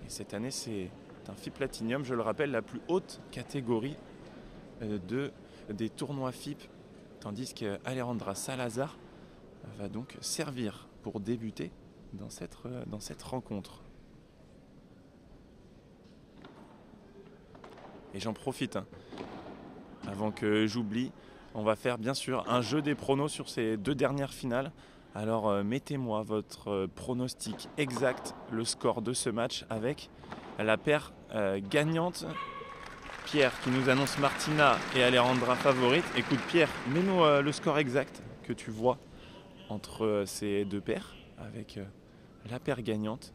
Et cette année, c'est un FIP Platinum, je le rappelle, la plus haute catégorie des tournois FIP. Tandis qu'Alejandra Salazar va donc servir pour débuter dans cette rencontre. Et j'en profite, avant que j'oublie, on va faire bien sûr un jeu des pronos sur ces 2 dernières finales. Alors mettez-moi votre pronostic exact, le score de ce match avec la paire gagnante. Pierre qui nous annonce Martina et Alejandra favorite. Écoute Pierre, mets-nous le score exact que tu vois entre ces 2 paires avec la paire gagnante.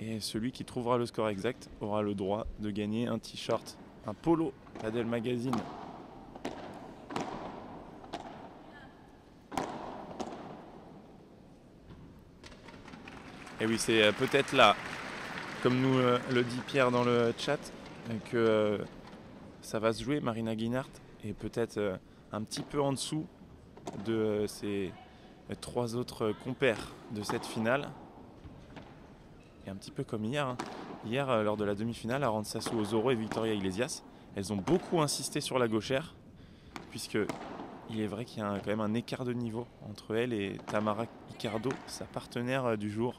Et celui qui trouvera le score exact aura le droit de gagner un t-shirt, un polo Padel Magazine. Et oui, c'est peut-être là, comme nous le dit Pierre dans le chat, que ça va se jouer. Marina Guinart est peut-être un petit peu en dessous de ses 3 autres compères de cette finale. Et un petit peu comme hier. Hier, lors de la demi-finale, Arantzazu Osoro et Victoria Iglesias, elles ont beaucoup insisté sur la gauchère, puisque il est vrai qu'il y a quand même un écart de niveau entre elle et Tamara Icardo, sa partenaire du jour,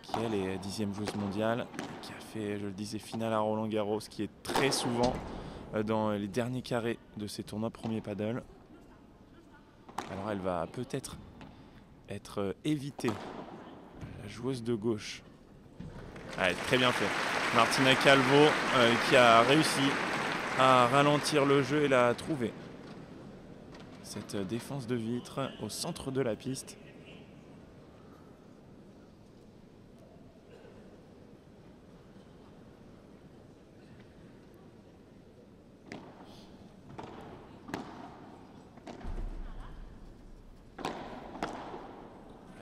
qui elle est 10e joueuse mondiale, qui a fait, je le disais, finale à Roland Garros, qui est très souvent dans les derniers carrés de ces tournois premier paddle. Alors elle va peut-être être évitée, la joueuse de gauche. Ouais, très bien fait. Martina Calvo qui a réussi à ralentir le jeu et l'a trouvé. Cette défense de vitre au centre de la piste.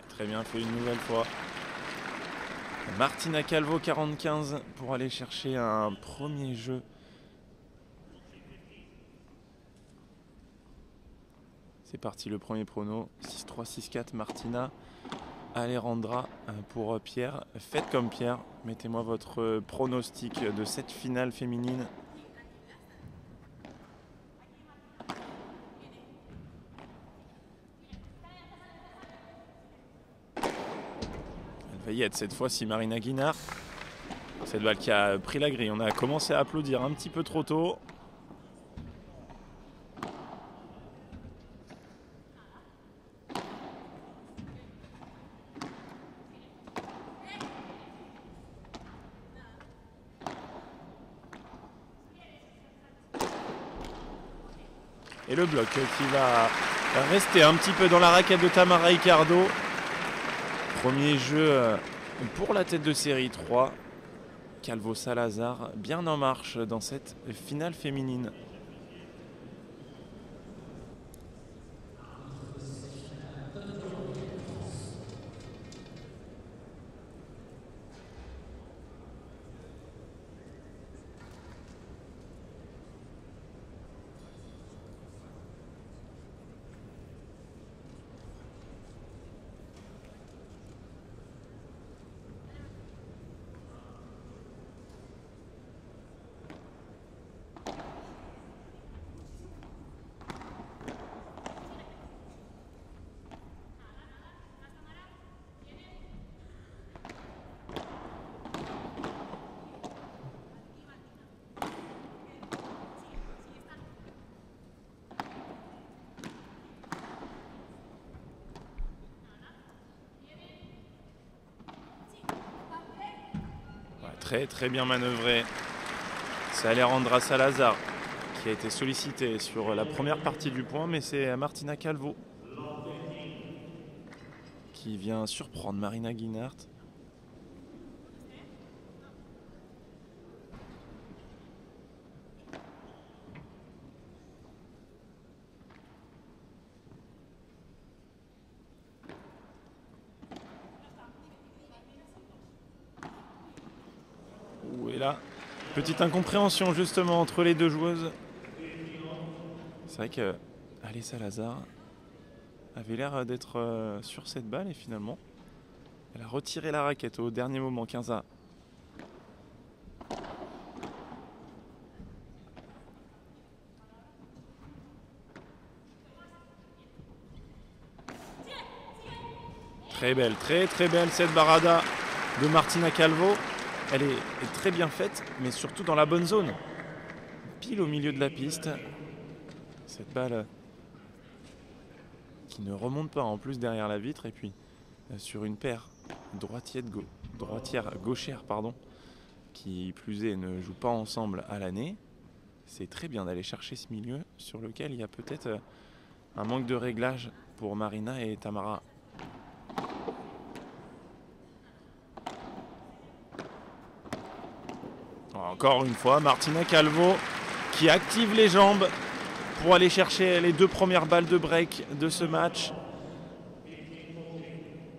Très bien fait une nouvelle fois. Martina Calvo 45 pour aller chercher un premier jeu. C'est parti le premier prono. 6-3, 6-4 Martina. Alejandra pour Pierre. Faites comme Pierre. Mettez-moi votre pronostic de cette finale féminine. Elle va y être cette fois-ci Marina Guinart. Cette balle qui a pris la grille. On a commencé à applaudir un petit peu trop tôt. Et le bloc qui va rester un petit peu dans la raquette de Tamara Icardo. Premier jeu pour la tête de série 3. Calvo Salazar bien en marche dans cette finale féminine. Très très bien manœuvré. C'est Alejandra Salazar qui a été sollicitée sur la première partie du point, mais c'est Martina Calvo qui vient surprendre Marina Guinart. Et là, petite incompréhension justement entre les deux joueuses. C'est vrai que Alé Salazar avait l'air d'être sur cette balle et finalement elle a retiré la raquette au dernier moment. 15 à Très belle, très très belle cette barada de Martina Calvo. Elle est très bien faite, mais surtout dans la bonne zone. Pile au milieu de la piste. Cette balle qui ne remonte pas en plus derrière la vitre. Et puis sur une paire droitière gauchère, pardon, qui plus est ne joue pas ensemble à l'année. C'est très bien d'aller chercher ce milieu sur lequel il y a peut-être un manque de réglage pour Marina et Tamara. Encore une fois, Martina Calvo qui active les jambes pour aller chercher les 2 premières balles de break de ce match.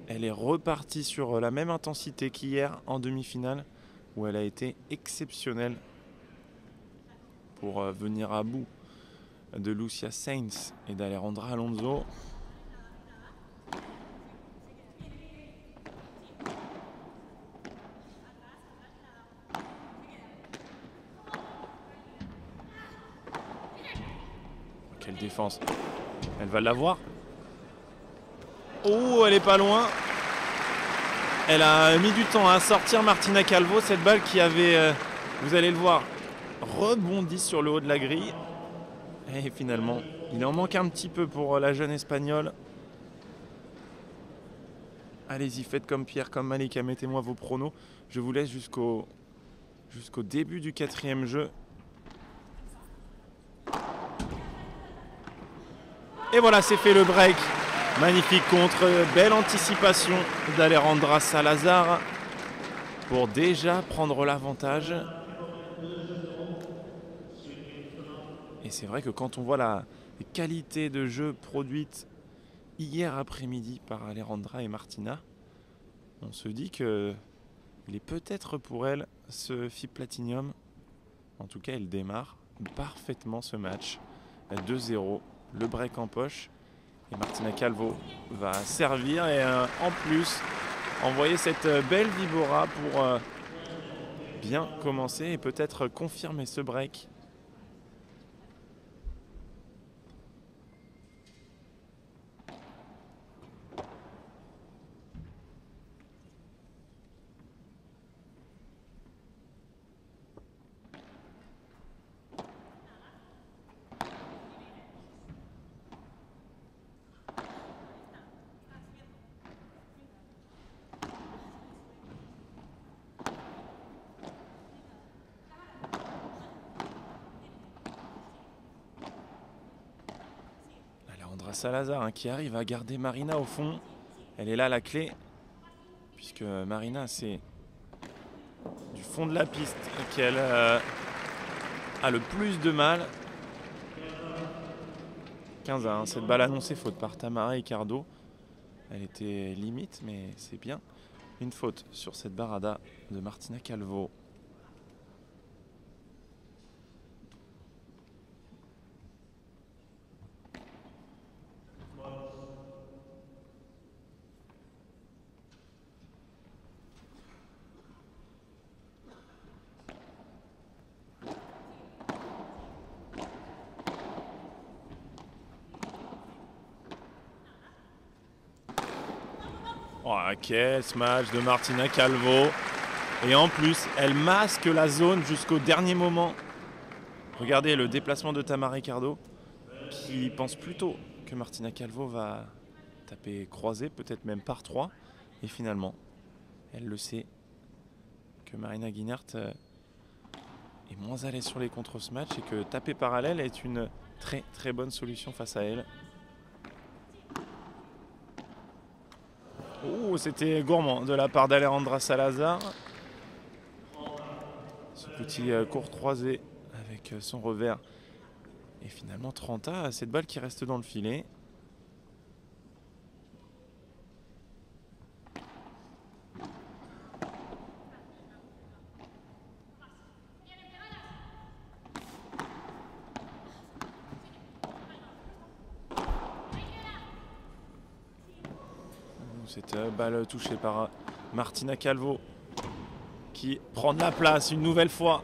Elle est repartie sur la même intensité qu'hier en demi-finale où elle a été exceptionnelle pour venir à bout de Lucia Sainz et d'Alejandra Alonso. Quelle défense. Elle va l'avoir. Oh, elle est pas loin. Elle a mis du temps à sortir Martina Calvo. Cette balle qui avait, vous allez le voir, rebondi sur le haut de la grille. Et finalement, il en manque un petit peu pour la jeune Espagnole. Allez-y, faites comme Pierre, comme Malika, mettez-moi vos pronos. Je vous laisse jusqu'au début du 4e jeu. Et voilà, c'est fait le break. Magnifique contre, belle anticipation d'Alejandra Salazar pour déjà prendre l'avantage. Et c'est vrai que quand on voit la qualité de jeu produite hier après-midi par Alejandra et Martina, on se dit que il est peut-être pour elle ce FIB Platinum. En tout cas, elle démarre parfaitement ce match. 2-0, le break en poche. Et Martina Calvo va servir et en plus envoyer cette belle vibora pour bien commencer et peut-être confirmer ce break. Salazar qui arrive à garder Marina au fond. Elle est là la clé, puisque Marina, c'est du fond de la piste qu'elle a le plus de mal. 15-1, cette balle annoncée faute par Tamara Ricardo. Elle était limite, mais c'est bien une faute sur cette barada de Martina Calvo. Oh, quel smash de Martina Calvo. Et en plus, elle masque la zone jusqu'au dernier moment. Regardez le déplacement de Tamara Ricardo, qui pense plutôt que Martina Calvo va taper croisé, peut-être même par 3. Et finalement, elle le sait que Marina Guinart est moins à l'aise sur les contres ce match et que taper parallèle est une très très bonne solution face à elle. Oh, c'était gourmand de la part d'Alejandra Salazar. Ce petit court croisé avec son revers. Et finalement 30-a, cette balle qui reste dans le filet. Cette balle touchée par Martina Calvo qui prend de la place une nouvelle fois.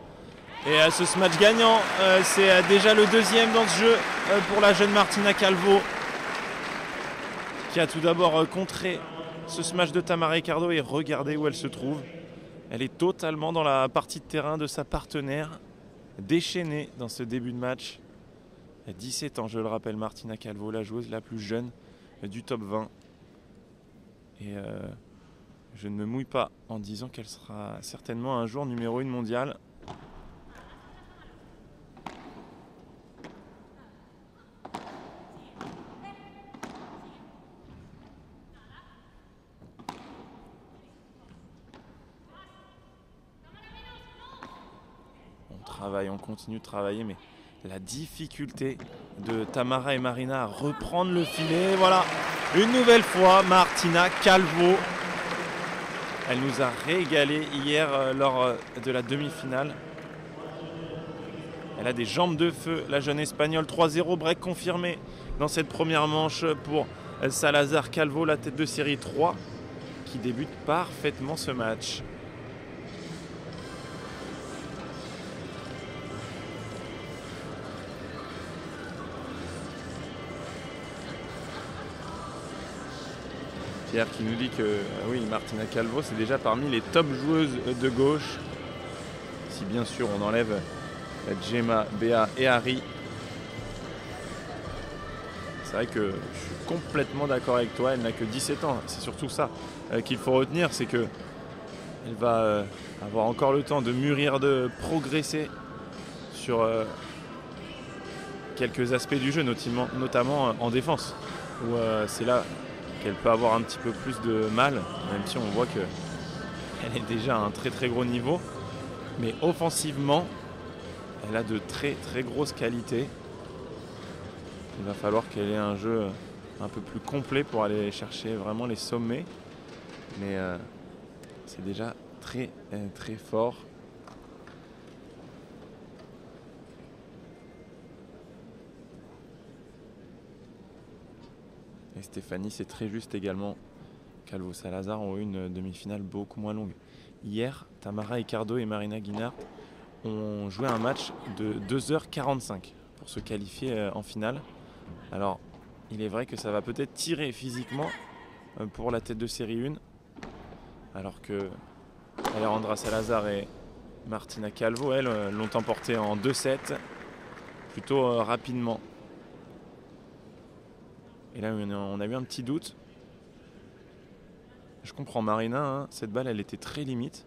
Et ce match gagnant, c'est déjà le 2e dans ce jeu pour la jeune Martina Calvo qui a tout d'abord contré ce smash de Tamara Ricardo et regardez où elle se trouve. Elle est totalement dans la partie de terrain de sa partenaire, déchaînée dans ce début de match. À 17 ans, je le rappelle, Martina Calvo, la joueuse la plus jeune du top 20. Et je ne me mouille pas en disant qu'elle sera certainement un jour numéro 1 mondiale. On continue de travailler, mais la difficulté de Tamara et Marina à reprendre le filet. Voilà, une nouvelle fois, Martina Calvo. Elle nous a régalé hier lors de la demi-finale. Elle a des jambes de feu, la jeune espagnole. 3-0, break confirmé dans cette première manche pour Salazar Calvo, la tête de série 3, qui débute parfaitement ce match. Pierre qui nous dit que oui, Martina Calvo, c'est déjà parmi les top joueuses de gauche. Si bien sûr on enlève Gemma, Béa et Harry. C'est vrai que je suis complètement d'accord avec toi, elle n'a que 17 ans. C'est surtout ça qu'il faut retenir, c'est que elle va avoir encore le temps de mûrir, de progresser sur quelques aspects du jeu, notamment en défense, où c'est là qu'elle peut avoir un petit peu plus de mal, même si on voit qu'elle est déjà à un très très gros niveau. Mais offensivement, elle a de très très grosses qualités. Il va falloir qu'elle ait un jeu un peu plus complet pour aller chercher vraiment les sommets. Mais c'est déjà très très fort. Et Stéphanie, c'est très juste également. Calvo Salazar ont eu une demi-finale beaucoup moins longue. Hier, Tamara Ricardo et Marina Guinart ont joué un match de 2h45 pour se qualifier en finale. Alors, il est vrai que ça va peut-être tirer physiquement pour la tête de série 1, alors que Alejandra Salazar et Martina Calvo, elles, l'ont emporté en 2-7, plutôt rapidement. Et là, on a eu un petit doute. Je comprends Marina, hein, cette balle, elle était très limite.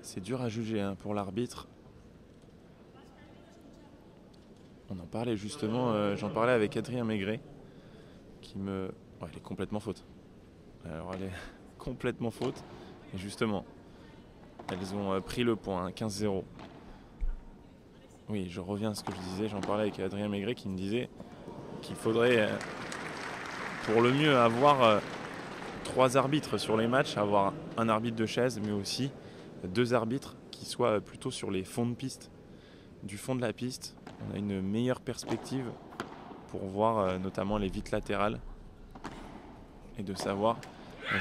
C'est dur à juger hein, pour l'arbitre. On en parlait justement, j'en parlais avec Adrien Maigret, qui me... Ouais, elle est complètement faute. Alors, elle est complètement faute. Et justement, elles ont pris le point, hein, 15-0. Oui, je reviens à ce que je disais, j'en parlais avec Adrien Maigret qui me disait qu'il faudrait, pour le mieux, avoir 3 arbitres sur les matchs, avoir un arbitre de chaise, mais aussi 2 arbitres qui soient plutôt sur les fonds de piste, du fond de la piste. On a une meilleure perspective pour voir notamment les vitres latérales et de savoir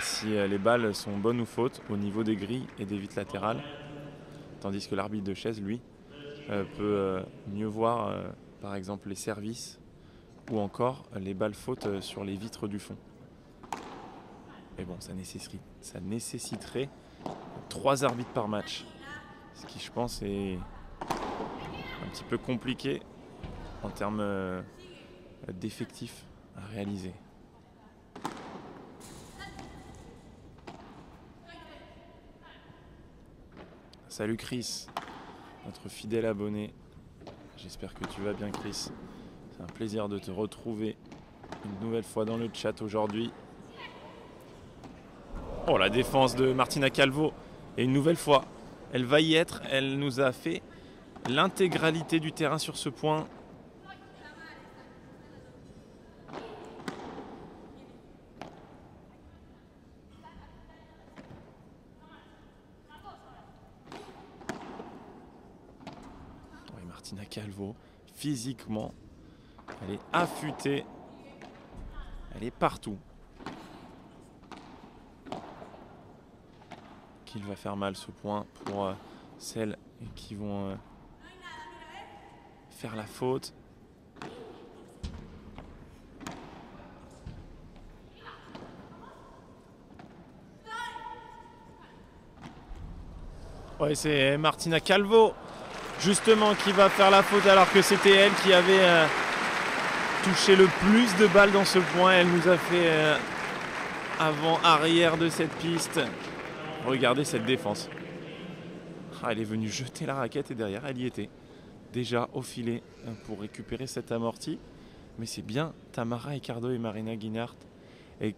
si les balles sont bonnes ou fautes au niveau des grilles et des vitres latérales, tandis que l'arbitre de chaise, lui, peut mieux voir par exemple les services ou encore les balles fautes sur les vitres du fond. Mais bon, ça nécessiterait 3 arbitres par match, ce qui je pense est un petit peu compliqué en termes d'effectifs à réaliser. Salut Chris, notre fidèle abonné. J'espère que tu vas bien Chris. C'est un plaisir de te retrouver une nouvelle fois dans le chat aujourd'hui. Oh, la défense de Martina Calvo. Et une nouvelle fois, elle va y être. Elle nous a fait l'intégralité du terrain sur ce point. Oui, Martina Calvo, physiquement, elle est affûtée. Elle est partout. Qu'il va faire mal ce point pour celles qui vont faire la faute. Ouais, c'est Martina Calvo, justement, qui va faire la faute alors que c'était elle qui avait touché le plus de balles dans ce point. Elle nous a fait avant-arrière de cette piste. Regardez cette défense. Ah, elle est venue jeter la raquette et derrière, elle y était. Déjà au filet pour récupérer cette amorti. Mais c'est bien Tamara Ricardo et Marina Guinart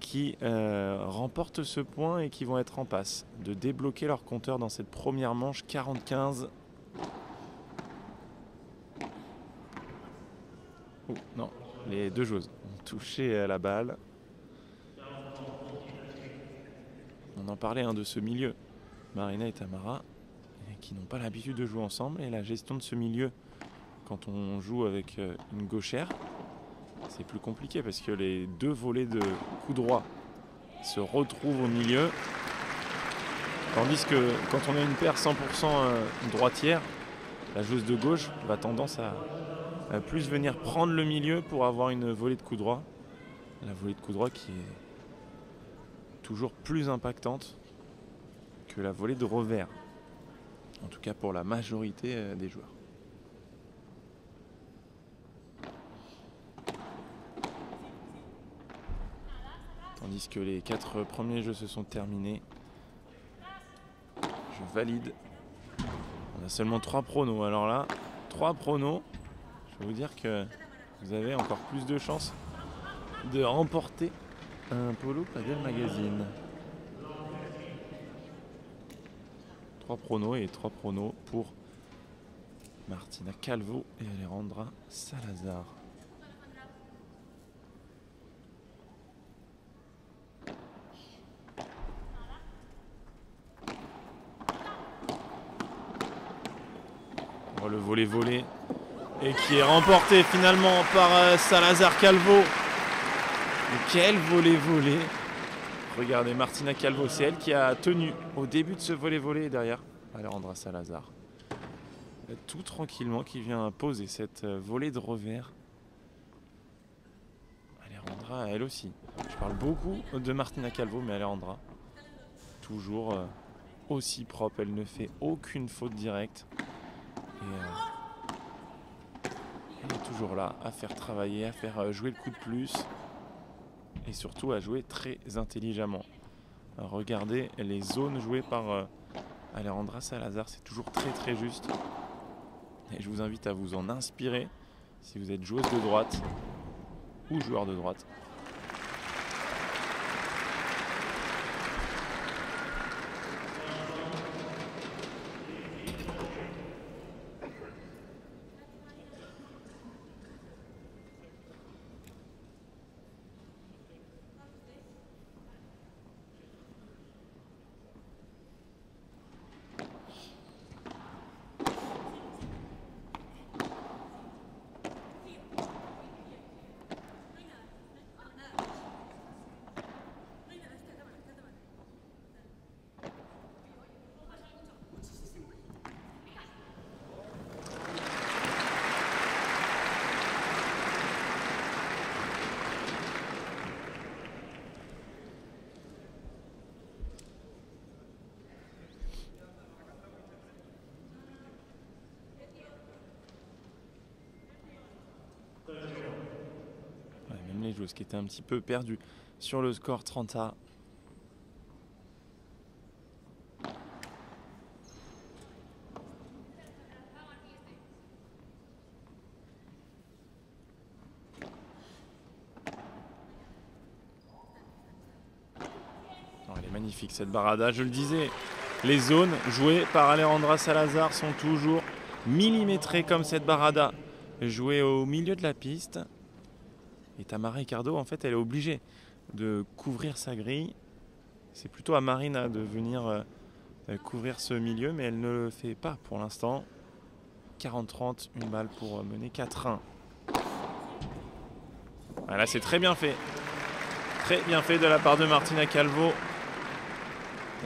qui remportent ce point et qui vont être en passe de débloquer leur compteur dans cette première manche 40-15. Oh, non, les deux joueuses ont touché la balle. On en parlait de ce milieu, Marina et Tamara, qui n'ont pas l'habitude de jouer ensemble. Et la gestion de ce milieu, quand on joue avec une gauchère, c'est plus compliqué parce que les deux volets de coup droit se retrouvent au milieu. Tandis que quand on a une paire 100% droitière, la joueuse de gauche va tendance à plus venir prendre le milieu pour avoir une volée de coup droit. La volée de coup droit qui est toujours plus impactante que la volée de revers. En tout cas pour la majorité des joueurs. Tandis que les 4 premiers jeux se sont terminés. Je valide. On a seulement 3 pronos. Alors là, 3 pronos. Je vais vous dire que vous avez encore plus de chances de remporter un Polo Padel Magazine. 3 pronos et 3 pronos pour Martina Calvo et Alejandra Salazar. Le volley et qui est remporté finalement par Salazar Calvo. Et quel volley! Regardez, Martina Calvo, c'est elle qui a tenu au début de ce volley derrière Alejandra Salazar. Tout tranquillement qui vient poser cette volée de revers. Alejandra, elle aussi. Je parle beaucoup de Martina Calvo, mais Alejandra, toujours aussi propre. Elle ne fait aucune faute directe. Et elle est toujours là à faire travailler, à faire jouer le coup de plus et surtout à jouer très intelligemment. Alors regardez les zones jouées par Alejandra Salazar, c'est toujours très juste. Et je vous invite à vous en inspirer si vous êtes joueuse de droite ou joueur de droite. Même les joueuses qui étaient un petit peu perdues sur le score 30A. Elle est magnifique cette barada, je le disais. Les zones jouées par Alejandra Salazar sont toujours millimétrées comme cette barada jouée au milieu de la piste. Et Tamara Ricardo, en fait, elle est obligée de couvrir sa grille. C'est plutôt à Marina de venir couvrir ce milieu, mais elle ne le fait pas pour l'instant. 40-30, une balle pour mener 4-1. Voilà, c'est très bien fait. Très bien fait de la part de Martina Calvo.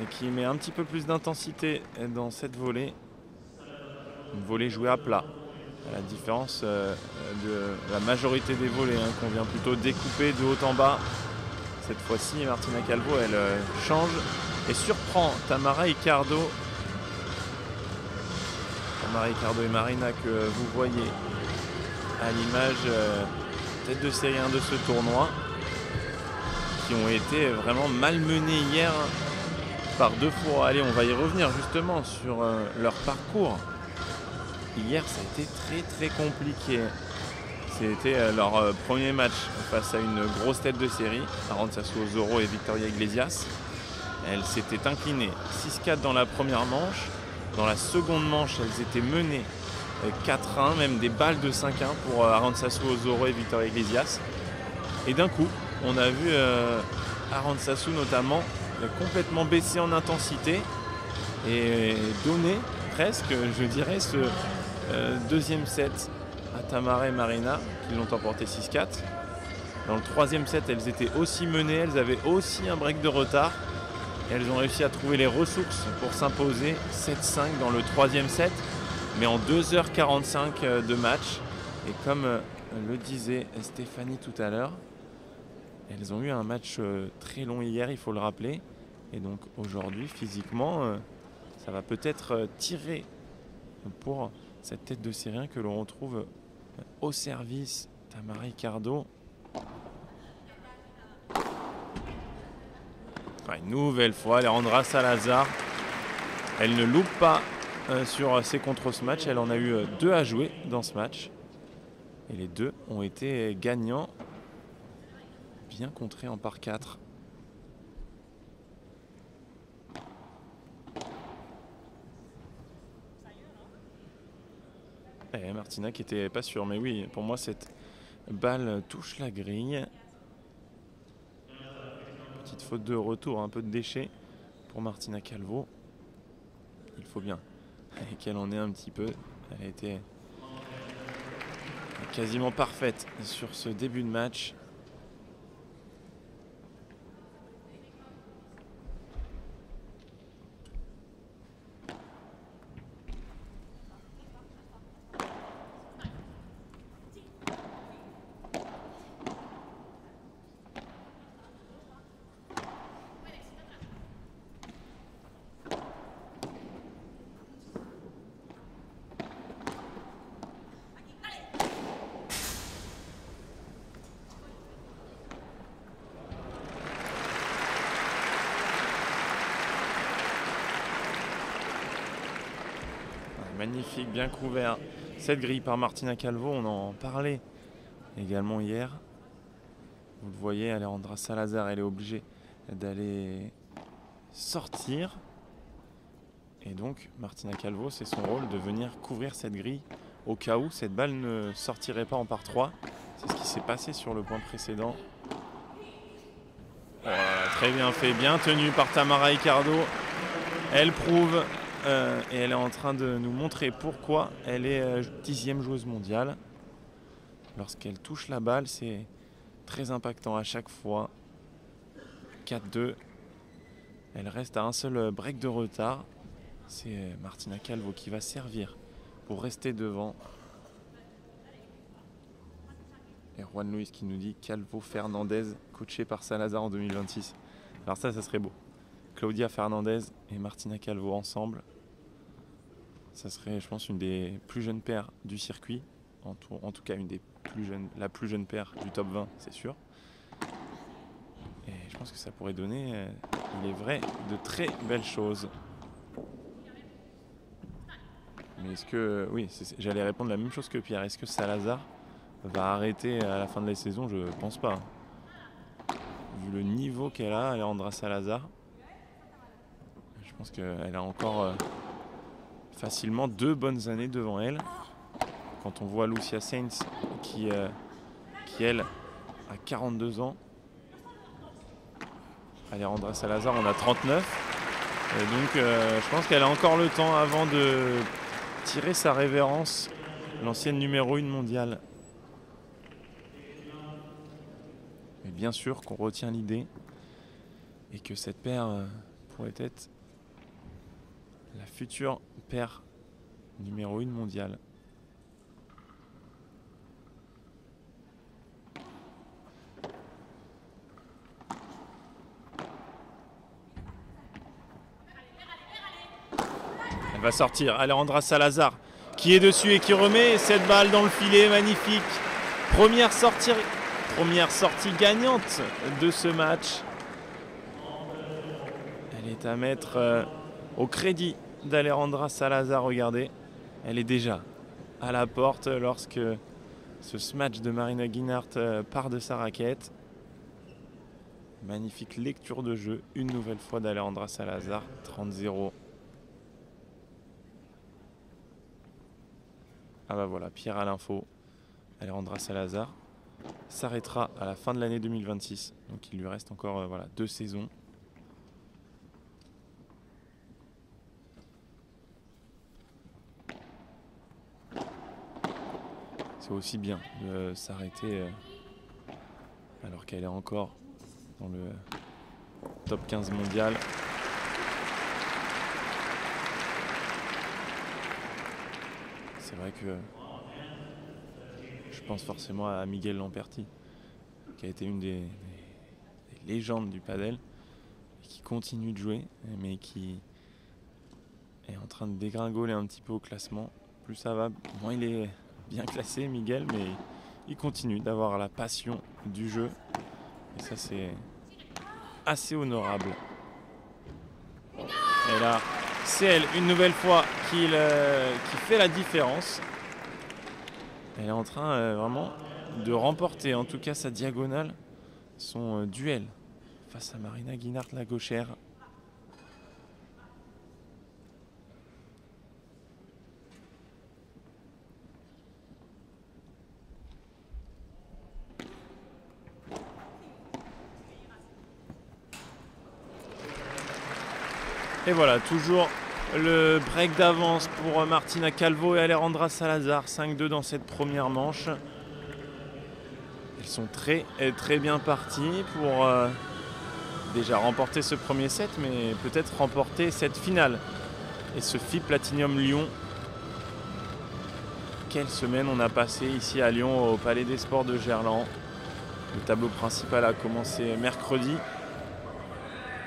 Et qui met un petit peu plus d'intensité dans cette volée. Une volée jouée à plat. À la différence de la majorité des volées qu'on vient plutôt découper de haut en bas. Cette fois-ci, Martina Calvo, elle change et surprend Tamara Ricardo Tamara Riccardo et Marina que vous voyez à l'image tête de série 1 de ce tournoi, qui ont été vraiment malmenés hier par deux fois. Allez, on va y revenir justement sur leur parcours. Hier, ça a été très compliqué. C'était leur premier match face à une grosse tête de série, Arantzazu Ozoro et Victoria Iglesias. Elles s'étaient inclinées 6-4 dans la première manche. Dans la seconde manche, elles étaient menées 4-1, même des balles de 5-1 pour Arantzazu Ozoro et Victoria Iglesias. Et d'un coup, on a vu Arantzazu notamment complètement baisser en intensité et donner presque, je dirais, ce deuxième set à Tamara et Marina, qui l'ont emporté 6-4. Dans le troisième set, elles étaient aussi menées, elles avaient aussi un break de retard. Et elles ont réussi à trouver les ressources pour s'imposer 7-5 dans le troisième set, mais en 2h45 de match. Et comme le disait Stéphanie tout à l'heure, elles ont eu un match très long hier, il faut le rappeler. Et donc aujourd'hui, physiquement, ça va peut-être tirer pour cette tête de série 1 que l'on retrouve au service. Tamara Riccardo. Une nouvelle fois, Alejandra Salazar. Elle ne loupe pas sur ses contres ce match. Elle en a eu 2 à jouer dans ce match. Et les 2 ont été gagnants. Bien contrés en par 4. Et Martina qui était pas sûre, mais oui, pour moi cette balle touche la grille. Petite faute de retour, un peu de déchet pour Martina Calvo. Il faut bien qu'elle en ait un petit peu. Elle a été quasiment parfaite sur ce début de match. Magnifique, bien couvert. Cette grille par Martina Calvo, on en parlait également hier. Vous le voyez, Alejandra Salazar, elle est obligée d'aller sortir. Et donc, Martina Calvo, c'est son rôle de venir couvrir cette grille au cas où cette balle ne sortirait pas en par 3. C'est ce qui s'est passé sur le point précédent. Voilà, très bien fait, bien tenu par Tamara Riccardo. Elle prouve et elle est en train de nous montrer pourquoi elle est 10e joueuse mondiale. Lorsqu'elle touche la balle, c'est très impactant à chaque fois. 4-2. Elle reste à un seul break de retard. C'est Martina Calvo qui va servir pour rester devant. Et Juan Luis qui nous dit Calvo Fernandez coaché par Salazar en 2026. Alors ça serait beau. Claudia Fernandez et Martina Calvo ensemble. Ça serait, je pense, une des plus jeunes paires du circuit. En tout cas, la plus jeune paire du top 20, c'est sûr. Et je pense que ça pourrait donner, il est vrai, de très belles choses. Mais est-ce que... Oui, j'allais répondre la même chose que Pierre. Est-ce que Salazar va arrêter à la fin de la saison? Je pense pas. Vu le niveau qu'elle a, Alejandra Salazar, je pense qu'elle a encore facilement 2 bonnes années devant elle. Quand on voit Lucia Sainz qui elle, a 42 ans. Alejandra Salazar en a 39. Et donc je pense qu'elle a encore le temps avant de tirer sa révérence, l'ancienne numéro 1 mondiale. Mais bien sûr qu'on retient l'idée et que cette paire pourrait être la future paire numéro 1 mondiale. Elle va sortir. Alejandra Salazar qui est dessus et qui remet cette balle dans le filet. Magnifique. Première sortie gagnante de ce match. Elle est à mettre au crédit d'Alejandra Salazar. Regardez, elle est déjà à la porte lorsque ce smash de Marina Ginart part de sa raquette. Magnifique lecture de jeu, une nouvelle fois d'Alejandra Salazar, 30-0. Ah bah voilà, Pierre à l'info. Alejandra Salazar s'arrêtera à la fin de l'année 2026. Donc il lui reste encore voilà, 2 saisons. C'est aussi bien de s'arrêter alors qu'elle est encore dans le top 15 mondial. C'est vrai que je pense forcément à Miguel Lamperti, qui a été une des légendes du padel, et qui continue de jouer, mais qui est en train de dégringoler un petit peu au classement. Plus ça va, moins il est bien classé, Miguel, mais il continue d'avoir la passion du jeu. Et ça, c'est assez honorable. Et là, c'est elle, une nouvelle fois, qui fait la différence. Elle est en train vraiment de remporter, en tout cas sa diagonale, son duel face à Marina Ginart, la gauchère. Et voilà, toujours le break d'avance pour Martina Calvo et Alejandra Salazar. 5-2 dans cette première manche. Elles sont très bien parties pour déjà remporter ce premier set, mais peut-être remporter cette finale. Et ce FIP Platinum Lyon. Quelle semaine on a passé ici à Lyon au Palais des Sports de Gerland. Le tableau principal a commencé mercredi.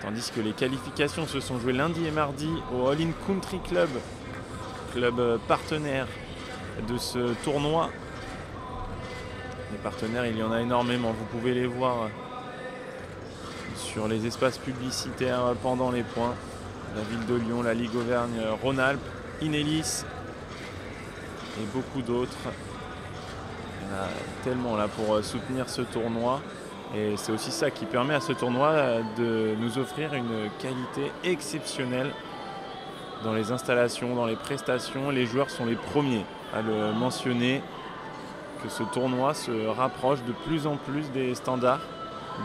Tandis que les qualifications se sont jouées lundi et mardi au All In Country Club, club partenaire de ce tournoi. Les partenaires, il y en a énormément, vous pouvez les voir sur les espaces publicitaires pendant les points. La ville de Lyon, la Ligue Auvergne-Rhône-Alpes, Inelis et beaucoup d'autres. Il y en a tellement là pour soutenir ce tournoi. Et c'est aussi ça qui permet à ce tournoi de nous offrir une qualité exceptionnelle dans les installations, dans les prestations. Les joueurs sont les premiers à le mentionner, que ce tournoi se rapproche de plus en plus des standards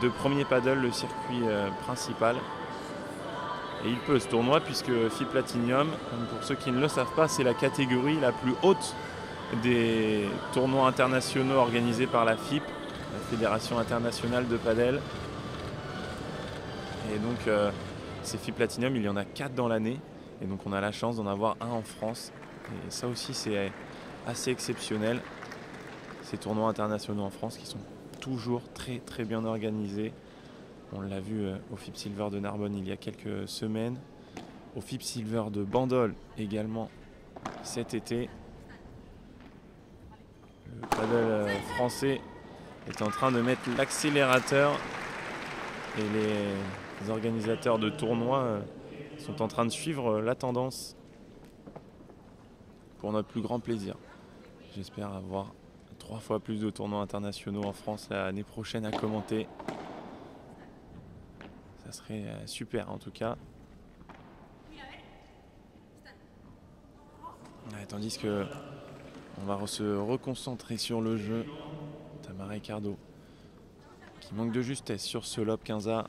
de premier paddle, le circuit principal. Et il peut ce tournoi puisque FIP Platinum, pour ceux qui ne le savent pas, c'est la catégorie la plus haute des tournois internationaux organisés par la FIP, la Fédération internationale de padel. Et donc ces FIP Platinum, il y en a 4 dans l'année. Et donc on a la chance d'en avoir un en France. Et ça aussi c'est assez exceptionnel. Ces tournois internationaux en France qui sont toujours très bien organisés. On l'a vu au FIP Silver de Narbonne il y a quelques semaines. Au FIP Silver de Bandol également cet été. Le paddle français est en train de mettre l'accélérateur et les organisateurs de tournois sont en train de suivre la tendance pour notre plus grand plaisir. J'espère avoir 3 fois plus de tournois internationaux en France l'année prochaine à commenter. Ça serait super en tout cas. Ouais, tandis que on va se reconcentrer sur le jeu. Tamara Ricardo qui manque de justesse sur ce lob 15A.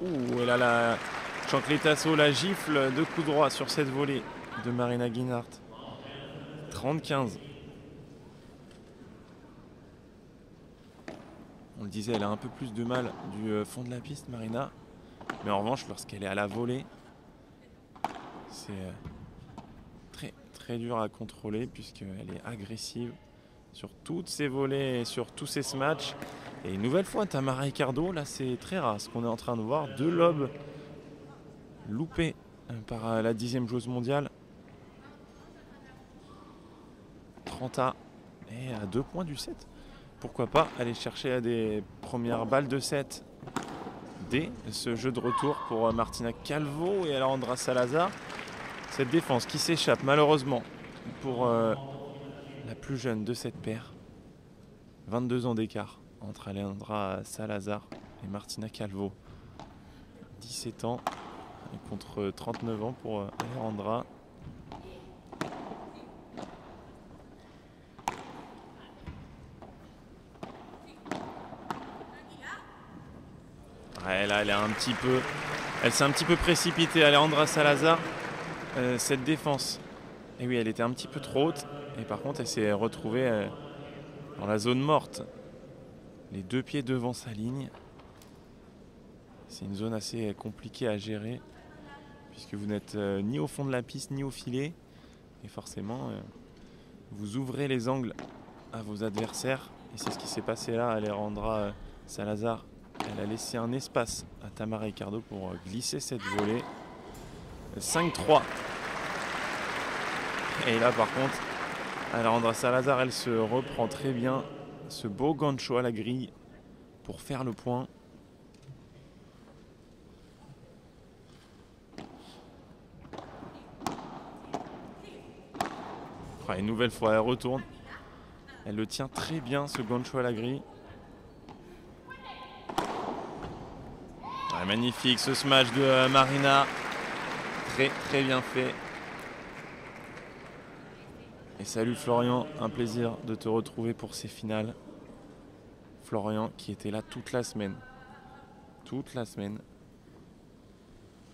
Ouh, elle a la chancletasso, la gifle de coup droit sur cette volée de Marina Ginart. 30-15. On le disait, elle a un peu plus de mal du fond de la piste, Marina. Mais en revanche, lorsqu'elle est à la volée, c'est très dur à contrôler puisqu'elle est agressive sur toutes ses volées et sur tous ses smatchs. Et une nouvelle fois, Tamara Ricardo, là c'est très rare ce qu'on est en train de voir. 2 lobes loupés par la 10e joueuse mondiale. 30A et à 2 points du set. Pourquoi pas aller chercher des premières balles de set dès ce jeu de retour pour Martina Calvo et Alejandra Salazar. Cette défense qui s'échappe malheureusement pour la plus jeune de cette paire. 22 ans d'écart entre Alejandra Salazar et Martina Calvo. 17 ans contre 39 ans pour Alejandra. Ouais, là, elle s'est un petit peu précipitée, Alejandra Salazar, cette défense. Et oui, elle était un petit peu trop haute. Et par contre, elle s'est retrouvée dans la zone morte. Les 2 pieds devant sa ligne. C'est une zone assez compliquée à gérer, puisque vous n'êtes ni au fond de la piste, ni au filet. Et forcément, vous ouvrez les angles à vos adversaires. Et c'est ce qui s'est passé là. Alejandra Salazar, elle a laissé un espace à Tamara Ricardo pour glisser cette volée. 5-3. Et là par contre, Alejandra Salazar, elle se reprend très bien. Ce beau gancho à la grille pour faire le point. Une nouvelle fois, elle retourne. Elle le tient très bien, ce gancho à la grille. Magnifique ce smash de Marina. Très bien fait. Et salut Florian, un plaisir de te retrouver pour ces finales. Florian qui était là toute la semaine. Toute la semaine.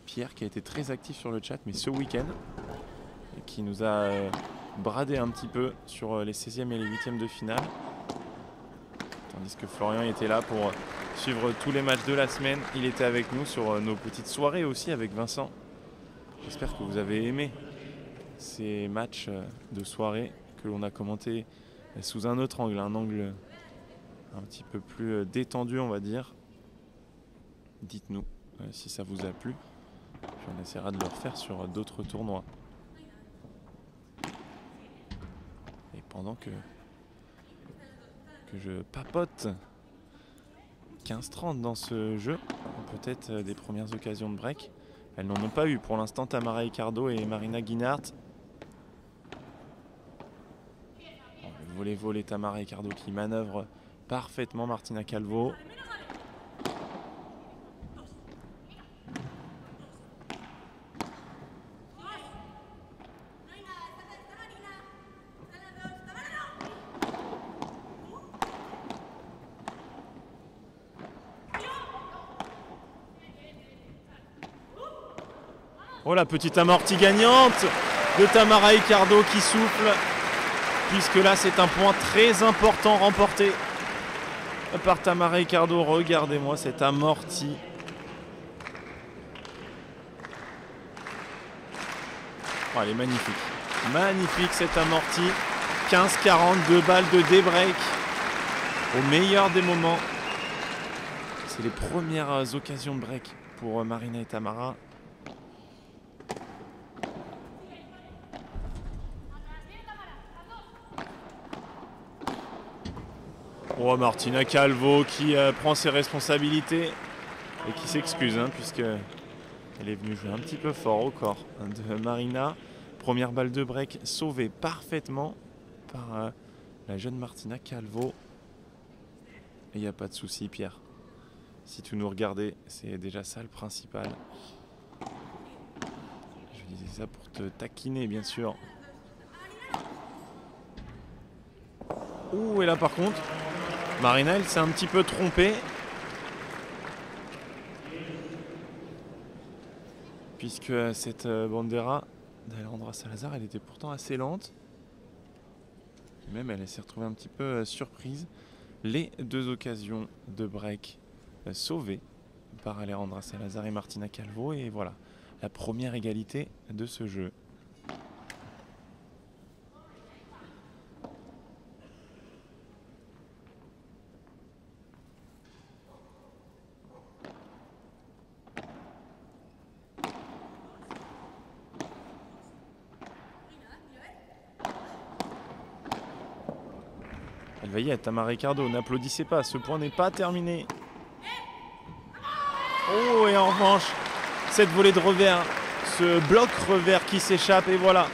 Pierre qui a été très actif sur le chat, mais ce week-end, et qui nous a bradé un petit peu sur les 16e et les 8e de finale. Tandis que Florian était là pour suivre tous les matchs de la semaine. Il était avec nous sur nos petites soirées aussi avec Vincent. J'espère que vous avez aimé ces matchs de soirée que l'on a commentés sous un autre angle, un angle un petit peu plus détendu on va dire. Dites-nous si ça vous a plu. Puis on essaiera de le refaire sur d'autres tournois. Et pendant que je papote 15-30 dans ce jeu, peut-être des premières occasions de break. Elles n'en ont pas eu pour l'instant, Tamara Ricardo et Marina Guinart. Le volley Tamara Ricardo qui manœuvre parfaitement Martina Calvo. Oh, la petite amortie gagnante de Tamara Ricardo qui souffle, puisque là c'est un point très important remporté par Tamara Ricardo. Regardez-moi cette amortie. Oh, elle est magnifique. Magnifique cette amortie. 15-40, 2 balles de débreak au meilleur des moments. C'est les premières occasions de break pour Marina et Tamara. Oh, Martina Calvo qui prend ses responsabilités et qui s'excuse puisqu'elle est venue jouer un petit peu fort au corps de Marina. Première balle de break sauvée parfaitement par la jeune Martina Calvo. Et il n'y a pas de souci Pierre. Si tu nous regardais, c'est déjà ça le principal. Je disais ça pour te taquiner bien sûr. Ouh, et là par contre, Marina, elle s'est un petit peu trompée. Puisque cette bandera d'Alejandra Salazar, elle était pourtant assez lente. Et même elle s'est retrouvée un petit peu surprise. Les 2 occasions de break sauvées par Alejandra Salazar et Martina Calvo. Et voilà, la première égalité de ce jeu. Veillez, Tamara Ricardo, n'applaudissez pas, ce point n'est pas terminé. Oh, et en revanche, cette volée de revers, ce bloc revers qui s'échappe, et voilà,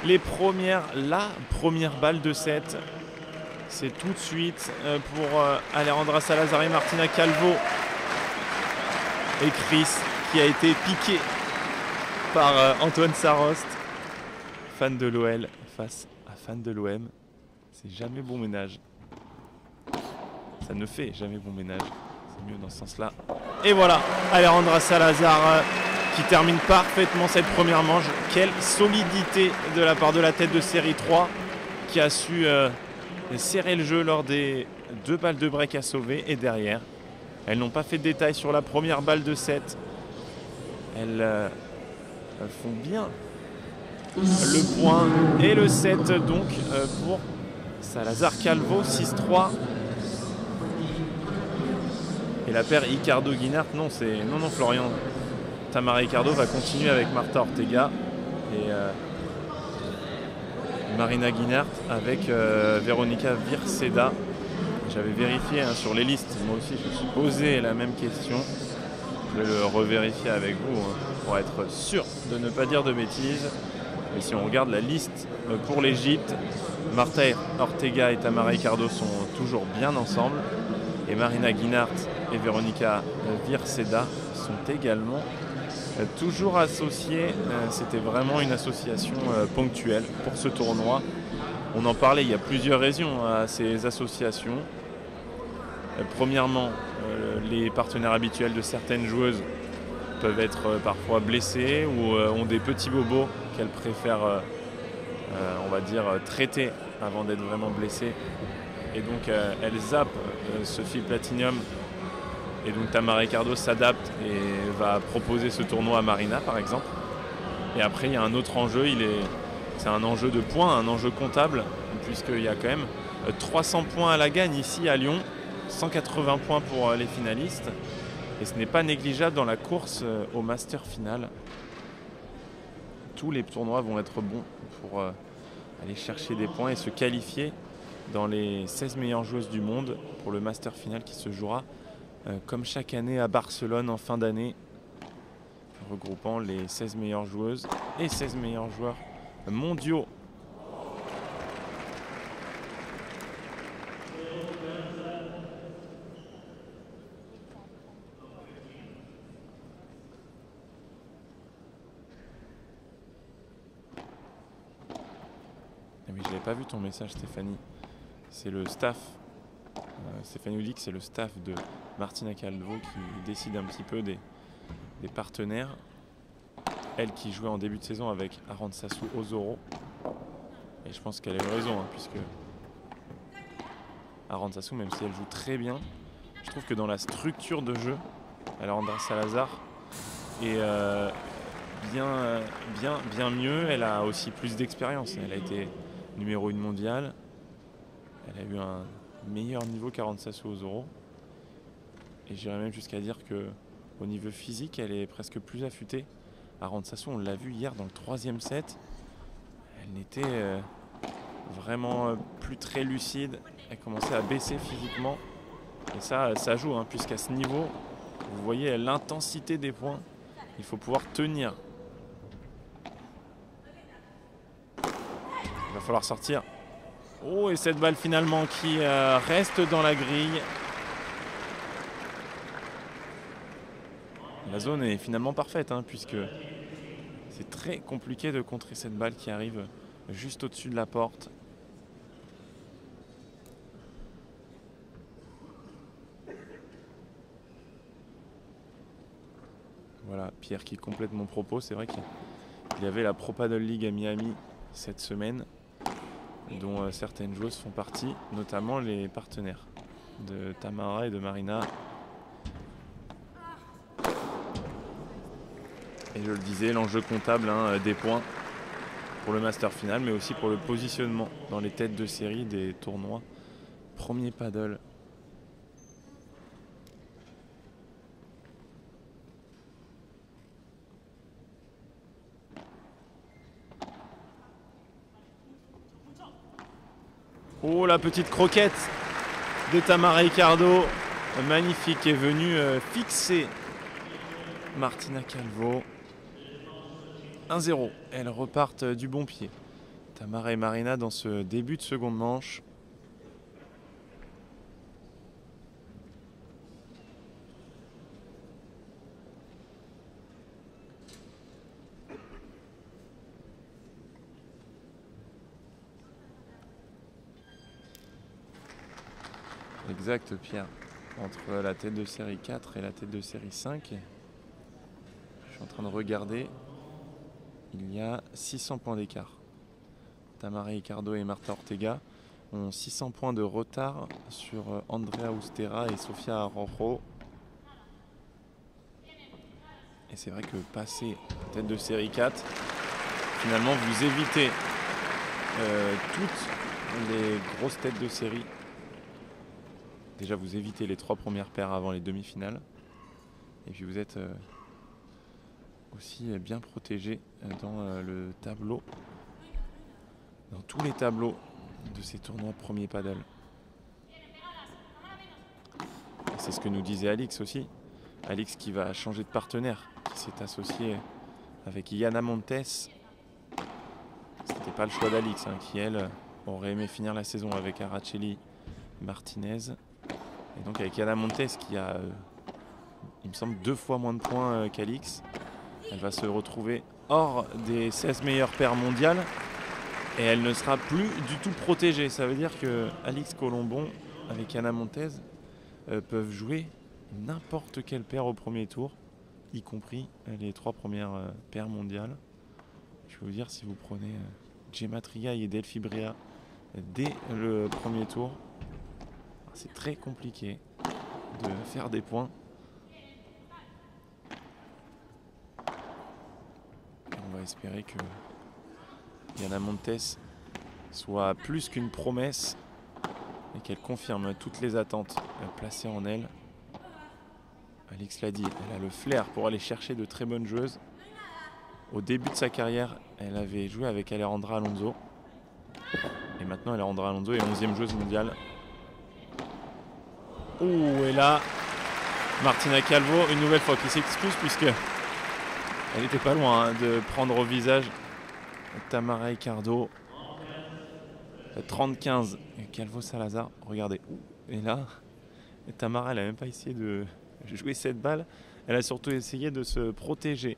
la première balle de set. C'est tout de suite pour Alejandra Salazar et Martina Calvo. Et Chris qui a été piqué par Antoine Sarost. Fan de l'OL face à fan de l'OM. C'est jamais bon ménage. Ça ne fait jamais bon ménage. C'est mieux dans ce sens-là. Et voilà, Alejandra Salazar qui termine parfaitement cette première manche. Quelle solidité de la part de la tête de série 3 qui a su serrer le jeu lors des 2 balles de break à sauver. Et derrière, elles n'ont pas fait de détails sur la première balle de set. Elles font bien le point et le set donc pour Salazar Calvo, 6-3. Et la paire Ricardo-Guinart, non, Florian. Tamara Ricardo va continuer avec Marta Ortega et Marina Guinart avec Veronica Virceda. J'avais vérifié sur les listes, moi aussi je me suis posé la même question. Je vais le revérifier avec vous pour être sûr de ne pas dire de bêtises. Et si on regarde la liste pour l'Égypte, Marta Ortega et Tamara Ricardo sont toujours bien ensemble. Et Marina Guinart et Veronica Virceda sont également toujours associées. C'était vraiment une association ponctuelle pour ce tournoi. On en parlait, il y a plusieurs raisons à ces associations. Premièrement, les partenaires habituels de certaines joueuses peuvent être parfois blessés ou ont des petits bobos qu'elles préfèrent, on va dire, traiter avant d'être vraiment blessées. Et donc elles zappent ce fil Platinum. Et donc Tamara Ricardo s'adapte et va proposer ce tournoi à Marina par exemple. Et après il y a un autre enjeu, c'est un enjeu de points, un enjeu comptable, puisqu'il y a quand même 300 points à la gagne ici à Lyon, 180 points pour les finalistes. Et ce n'est pas négligeable dans la course au Master final. Tous les tournois vont être bons pour aller chercher des points et se qualifier dans les 16 meilleures joueuses du monde pour le Master final qui se jouera comme chaque année à Barcelone en fin d'année, regroupant les 16 meilleures joueuses et 16 meilleurs joueurs mondiaux. Mais je n'avais pas vu ton message, Stéphanie. C'est le staff. Stéphanie nous dit que c'est le staff de Martina Calvo qui décide un petit peu des partenaires. Elle qui jouait en début de saison avec Arantzazu Osoro. Et je pense qu'elle a eu raison, puisque Arantzazu, même si elle joue très bien, je trouve que dans la structure de jeu, Alejandra Salazar est bien mieux. Elle a aussi plus d'expérience. Elle a été numéro 1 mondiale. Elle a eu un meilleur niveau qu'Arantzazu Osoro. Et j'irais même jusqu'à dire qu'au niveau physique, elle est presque plus affûtée. Arantzazu, on l'a vu hier dans le 3e set. Elle n'était vraiment plus très lucide. Elle commençait à baisser physiquement. Et ça joue, puisqu'à ce niveau, vous voyez l'intensité des points. Il faut pouvoir tenir. Il va falloir sortir. Oh, et cette balle finalement qui reste dans la grille. La zone est finalement parfaite, puisque c'est très compliqué de contrer cette balle qui arrive juste au-dessus de la porte. Voilà, Pierre qui complète mon propos. C'est vrai qu'il y avait la Pro Paddle League à Miami cette semaine, dont certaines joueuses font partie, notamment les partenaires de Tamara et de Marina. Et je le disais, l'enjeu comptable des points pour le Master final, mais aussi pour le positionnement dans les têtes de série des tournois. Premier paddle. Oh, la petite croquette de Tamara Ricardo. Magnifique, est venue fixer Martina Calvo. 1-0. Elles repartent du bon pied. Tamara et Marina dans ce début de seconde manche. Exact, Pierre. Entre la tête de série 4 et la tête de série 5. Je suis en train de regarder. Il y a 600 points d'écart. Tamara Ricardo et Marta Ortega ont 600 points de retard sur Andrea Ustera et Sofia Rojo. Et c'est vrai que passer tête de série 4, finalement vous évitez toutes les grosses têtes de série. Déjà vous évitez les 3 premières paires avant les demi-finales. Et puis vous êtes aussi bien protégé dans le tableau. Dans tous les tableaux de ces tournois premier paddle. C'est ce que nous disait Alix aussi. Alix qui va changer de partenaire, qui s'est associé avec Yana Montes. C'était pas le choix d'Alix, qui elle aurait aimé finir la saison avec Araceli Martinez. Et donc avec Yana Montes qui a, il me semble, 2 fois moins de points qu'Alix. Elle va se retrouver hors des 16 meilleures paires mondiales. Et elle ne sera plus du tout protégée. Ça veut dire que Alix Colombon avec Yana Montez peuvent jouer n'importe quelle paire au premier tour, y compris les 3 premières paires mondiales. Je vais vous dire, si vous prenez Gemma Triay et Delphi Brea dès le premier tour, c'est très compliqué de faire des points. Et on va espérer que Yana Montes soit plus qu'une promesse et qu'elle confirme toutes les attentes placées en elle. Alix l'a dit, elle a le flair pour aller chercher de très bonnes joueuses. Au début de sa carrière, elle avait joué avec Alejandra Alonso. Et maintenant, Alejandra Alonso est 11e joueuse mondiale. Oh, et là, Martina Calvo, une nouvelle fois, qui s'excuse puisque elle n'était pas loin de prendre au visage Tamara Ricardo. 30-15. Calvo Salazar, regardez. Et là, Tamara, elle n'a même pas essayé de jouer cette balle. Elle a surtout essayé de se protéger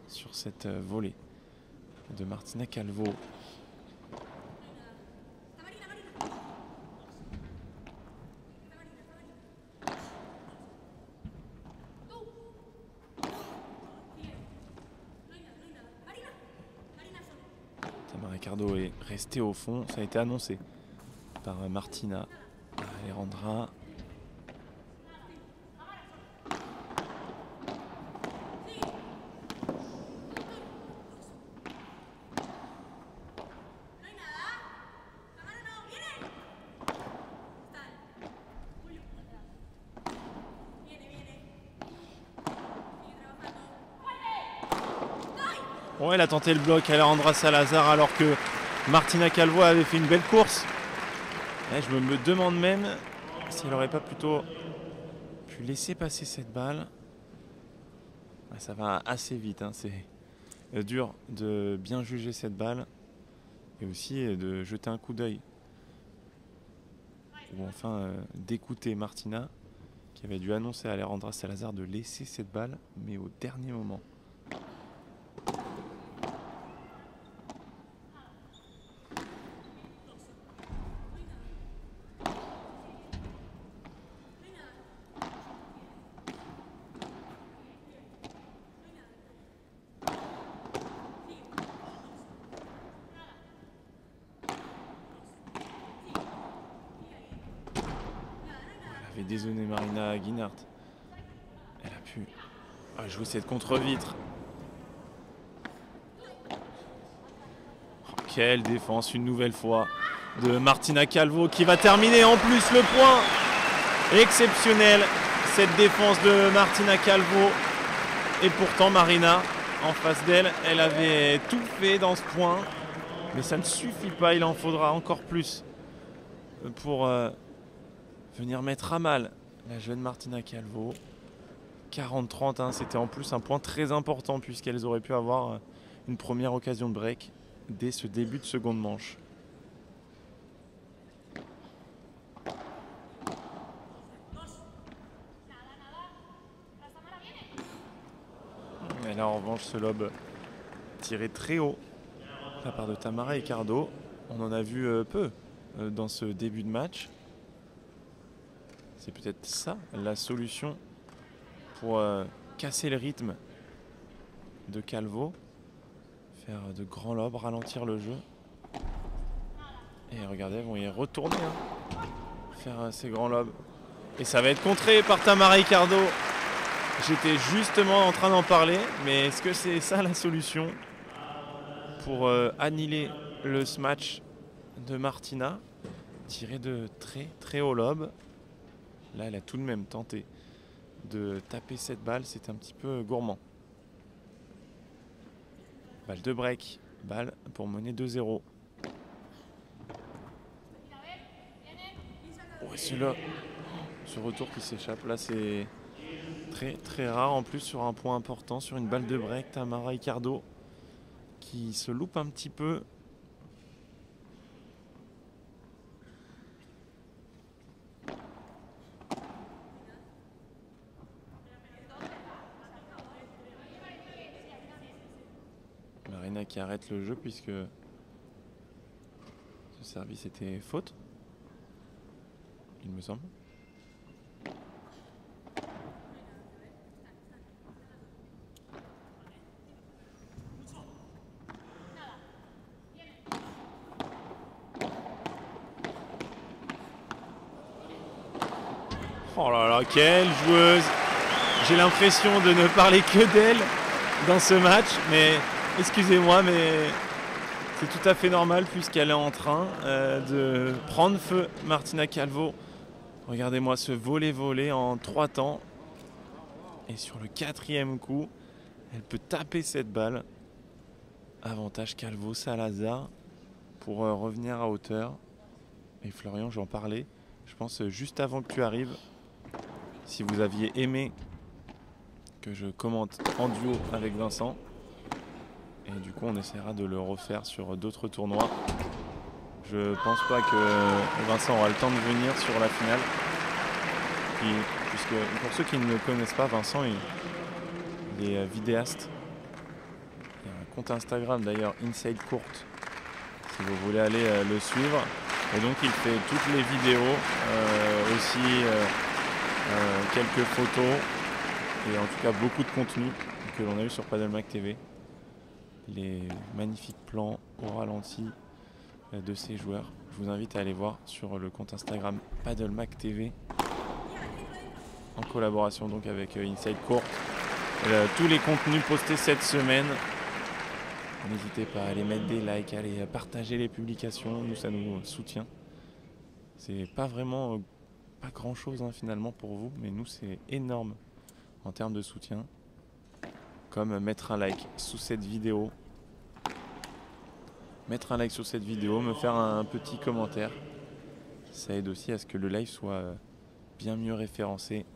sur cette volée de Martina Calvo. Tamara Ricardo est restée au fond. Ça a été annoncé par Martina Alejandra. Bon, elle a tenté le bloc à Alejandra Salazar alors que Martina Calvo avait fait une belle course. Et je me demande même si elle n'aurait pas plutôt pu laisser passer cette balle. Ça va assez vite, c'est dur de bien juger cette balle et aussi de jeter un coup d'œil. Ou enfin d'écouter Martina qui avait dû annoncer à Alejandra Salazar de laisser cette balle, mais au dernier moment. Elle avait dézonné Marina Guinart. Elle a pu jouer cette contre-vitre. Oh, quelle défense une nouvelle fois de Martina Calvo qui va terminer en plus le point. Exceptionnel cette défense de Martina Calvo. Et pourtant Marina en face d'elle, elle avait tout fait dans ce point. Mais ça ne suffit pas, il en faudra encore plus pour venir mettre à mal la jeune Martina Calvo. 40-30, hein, c'était en plus un point très important puisqu'elles auraient pu avoir une première occasion de break dès ce début de seconde manche. Et là en revanche ce lob tiré très haut de la part de Tamara Ricardo. On en a vu peu dans ce début de match. C'est peut-être ça la solution pour casser le rythme de Calvo, faire de grands lobes, ralentir le jeu. Et regardez, elles vont y retourner, hein, faire ces grands lobes. Et ça va être contré par Tamara Ricardo. J'étais justement en train d'en parler, mais est-ce que c'est ça la solution pour annihiler le smash de Martina? Tirer de très très haut lob. Là, elle a tout de même tenté de taper cette balle, c'est un petit peu gourmand. Balle de break, balle pour mener 2-0. Ouais, c'est là, ce retour qui s'échappe, là c'est très très rare en plus sur un point important, sur une balle de break. Tamara Ricardo qui se loupe un petit peu. Marina qui arrête le jeu puisque ce service était faute, il me semble. Oh là là, quelle joueuse! J'ai l'impression de ne parler que d'elle dans ce match, mais excusez-moi, mais c'est tout à fait normal puisqu'elle est en train de prendre feu, Martina Calvo. Regardez-moi ce volley en 3 temps. Et sur le 4e coup, elle peut taper cette balle. Avantage Calvo Salazar pour revenir à hauteur. Et Florian, j'en parlais, je pense juste avant que tu arrives. Si vous aviez aimé que je commente en duo avec Vincent. Et du coup, on essaiera de le refaire sur d'autres tournois. Je pense pas que Vincent aura le temps de venir sur la finale. Puisque pour ceux qui ne le connaissent pas, Vincent il est vidéaste. Il y a un compte Instagram d'ailleurs, Inside Court, si vous voulez aller le suivre. Et donc il fait toutes les vidéos, aussi quelques photos et en tout cas beaucoup de contenu que l'on a eu sur Paddle TV. Les magnifiques plans au ralenti de ces joueurs. Je vous invite à aller voir sur le compte Instagram Paddle TV en collaboration donc avec Inside Court. Tous les contenus postés cette semaine. N'hésitez pas à aller mettre des likes, à aller partager les publications, nous ça nous soutient. C'est pas vraiment pas grand chose hein, finalement pour vous, mais nous c'est énorme en termes de soutien. Comme mettre un like sous cette vidéo. Mettre un like sur cette vidéo, me faire un petit commentaire. Ça aide aussi à ce que le live soit bien mieux référencé.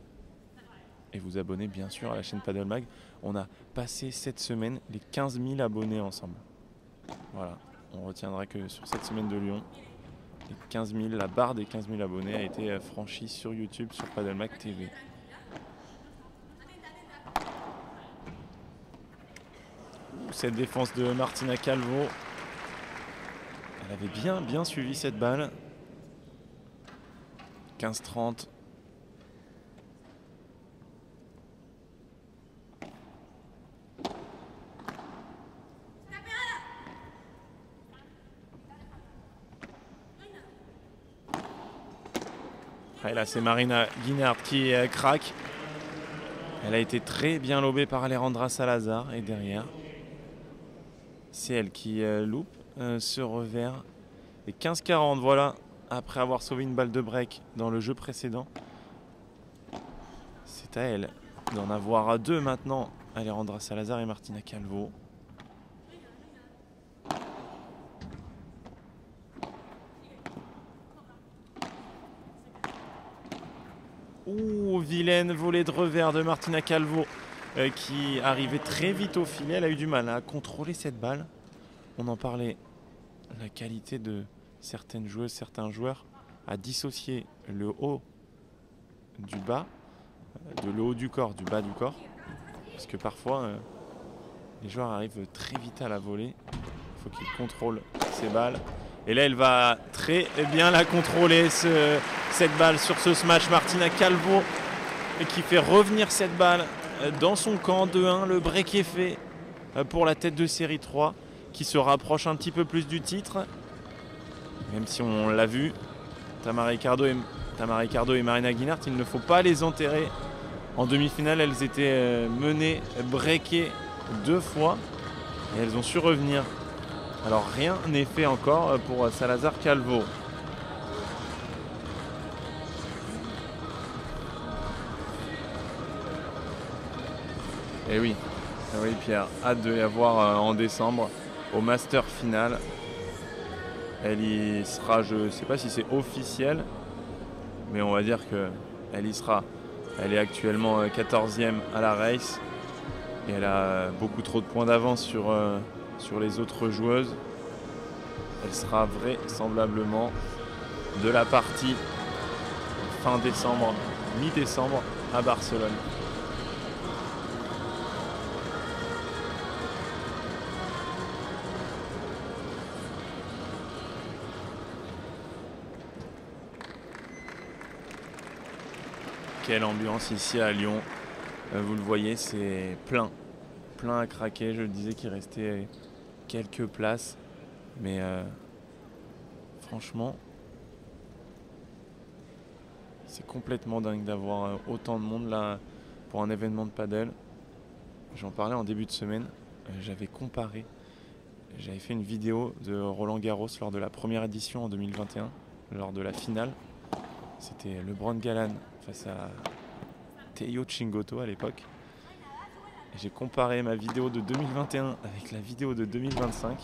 Et vous abonner bien sûr à la chaîne Paddle Mag. On a passé cette semaine les 15 000 abonnés ensemble. Voilà, on retiendra que sur cette semaine de Lyon, les 15 000, la barre des 15 000 abonnés a été franchie sur YouTube, sur Paddle Mag TV. Cette défense de Martina Calvo, elle avait bien suivi cette balle. 15-30. Et là c'est Marina Guinard qui craque. Elle a été très bien lobée par Alejandra Salazar et derrière c'est elle qui loupe ce revers. Et 15-40, voilà, après avoir sauvé une balle de break dans le jeu précédent. C'est à elle d'en avoir 2 maintenant, Alejandra Salazar et Martina Calvo. Ouh, vilaine volée de revers de Martina Calvo qui arrivait très vite au filet. Elle a eu du mal à contrôler cette balle. On en parlait, la qualité de certaines joueuses, certains joueurs à dissocier le haut du bas, de le haut du corps, du bas du corps. Parce que parfois, les joueurs arrivent très vite à la volée. Il faut qu'ils contrôlent ces balles. Et là, elle va très bien la contrôler, cette balle sur ce smash. Martina Calvo qui fait revenir cette balle dans son camp. 2-1, le break est fait pour la tête de série 3 qui se rapproche un petit peu plus du titre. Même si on l'a vu, Tamara Ricardo et Marina Guinart, il ne faut pas les enterrer. En demi-finale, elles étaient menées, breakées 2 fois et elles ont su revenir. Alors rien n'est fait encore pour Salazar Calvo. Et oui, Pierre, hâte de la voir en décembre au Master final. Elle y sera, je ne sais pas si c'est officiel, mais on va dire qu'elle y sera. Elle est actuellement 14e à la race et elle a beaucoup trop de points d'avance sur les autres joueuses. Elle sera vraisemblablement de la partie fin décembre, mi-décembre à Barcelone. Quelle ambiance ici à Lyon. Vous le voyez, c'est plein à craquer. Je disais qu'il restait quelques places. Mais franchement, c'est complètement dingue d'avoir autant de monde là pour un événement de padel. J'en parlais en début de semaine. J'avais comparé. J'avais fait une vidéo de Roland Garros lors de la première édition en 2021, lors de la finale. C'était LeBron Galan face à Teo Chingoto à l'époque. J'ai comparé ma vidéo de 2021 avec la vidéo de 2025.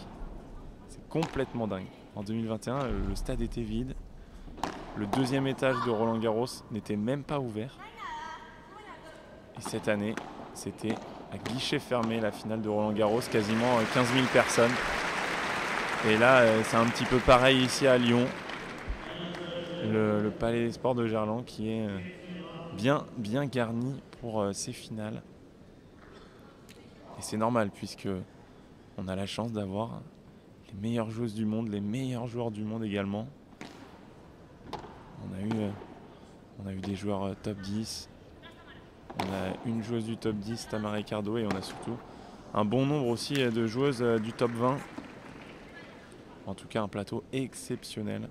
C'est complètement dingue. En 2021, le stade était vide. Le deuxième étage de Roland Garros n'était même pas ouvert. Et cette année, c'était à guichet fermé la finale de Roland Garros, quasiment 15 000 personnes. Et là, c'est un petit peu pareil ici à Lyon. Le Palais des Sports de Gerland qui est bien garni pour ces finales. Et c'est normal puisque on a la chance d'avoir les meilleures joueuses du monde, les meilleurs joueurs du monde également. On a eu des joueurs top 10. On a une joueuse du top 10, Tamara Ricardo, et on a surtout un bon nombre aussi de joueuses du top 20. En tout cas, un plateau exceptionnel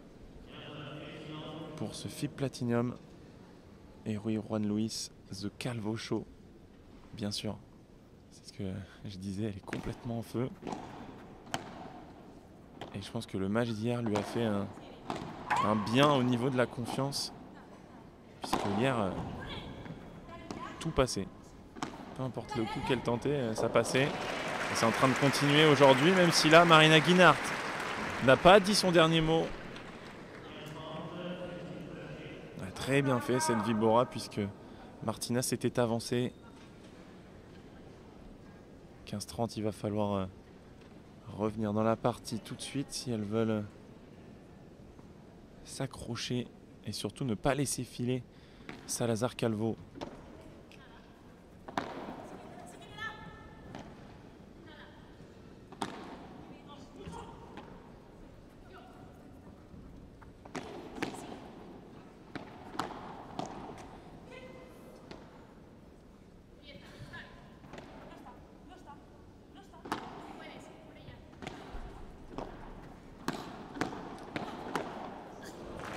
pour ce FIB Platinum et Juan Luis The Calvo Show. Bien sûr, c'est ce que je disais, elle est complètement en feu. Et je pense que le match d'hier lui a fait un bien au niveau de la confiance. Puisque hier, tout passait. Peu importe le coup qu'elle tentait, ça passait. Et c'est en train de continuer aujourd'hui, même si là, Marina Guinart n'a pas dit son dernier mot. Elle a très bien fait cette Vibora, puisque Martina s'était avancée. 15-30, il va falloir revenir dans la partie tout de suite si elles veulent s'accrocher et surtout ne pas laisser filer Salazar Calvo.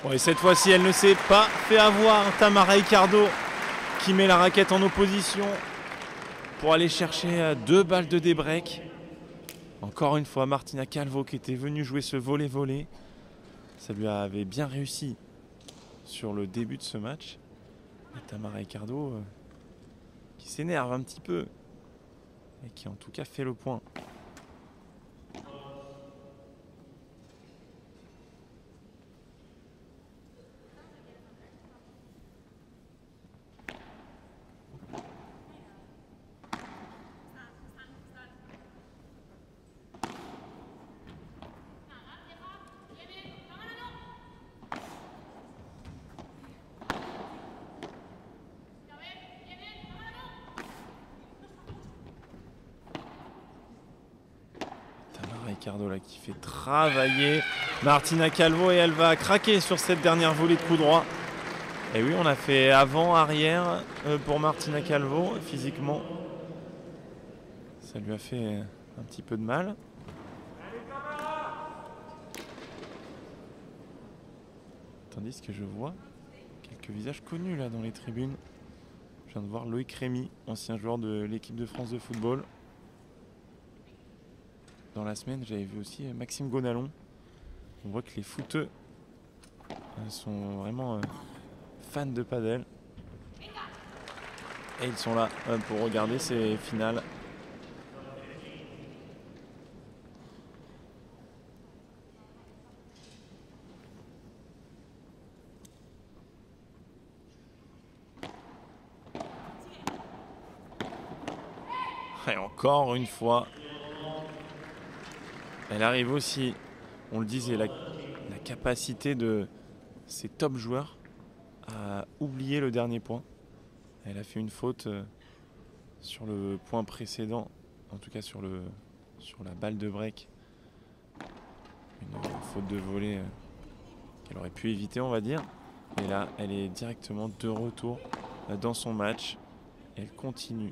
Bon, et cette fois-ci, elle ne s'est pas fait avoir. Tamara Ricardo qui met la raquette en opposition pour aller chercher 2 balles de débreak. Encore une fois, Martina Calvo qui était venue jouer ce volley-volley. Ça lui avait bien réussi sur le début de ce match. Et Tamara Ricardo qui s'énerve un petit peu et qui en tout cas fait le point. Ricardo là qui fait travailler Martina Calvo et elle va craquer sur cette dernière volée de coup droit. Et oui, on a fait avant-arrière pour Martina Calvo physiquement. Ça lui a fait un petit peu de mal. Tandis que je vois quelques visages connus là dans les tribunes. Je viens de voir Loïc Rémy, ancien joueur de l'équipe de France de football. Dans la semaine, j'avais vu aussi Maxime Gonalon. On voit que les footeux sont vraiment fans de padel. Et ils sont là pour regarder ces finales. Et encore une fois, elle arrive aussi, on le disait, la capacité de ces top joueurs à oublier le dernier point. Elle a fait une faute sur le point précédent, en tout cas sur la balle de break. Une faute de volée qu'elle aurait pu éviter, on va dire. Et là, elle est directement de retour dans son match. Et elle continue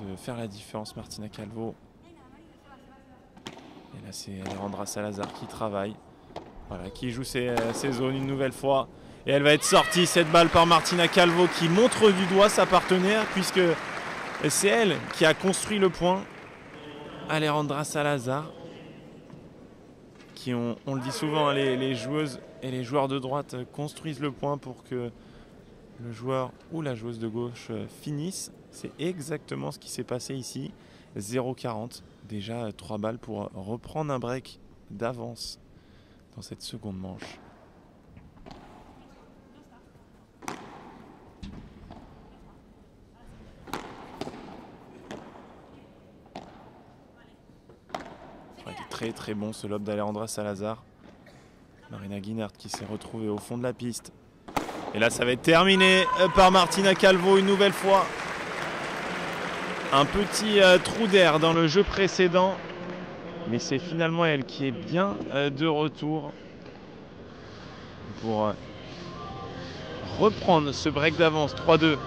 de faire la différence, Martina Calvo. Et là, c'est Alejandra Salazar qui travaille. Voilà, qui joue ses zones une nouvelle fois. Et elle va être sortie, cette balle, par Martina Calvo qui montre du doigt sa partenaire, puisque c'est elle qui a construit le point. Alejandra Salazar, qui on le dit souvent, hein, les joueuses et les joueurs de droite construisent le point pour que le joueur ou la joueuse de gauche finisse. C'est exactement ce qui s'est passé ici. 0,40. Déjà 3 balles pour reprendre un break d'avance dans cette seconde manche. Il est très très bon ce lob d'Alejandra Salazar. Marina Guinart qui s'est retrouvée au fond de la piste. Et là ça va être terminé par Martina Calvo une nouvelle fois. Un petit trou d'air dans le jeu précédent. Mais c'est finalement elle qui est bien de retour pour reprendre ce break d'avance. 3-2.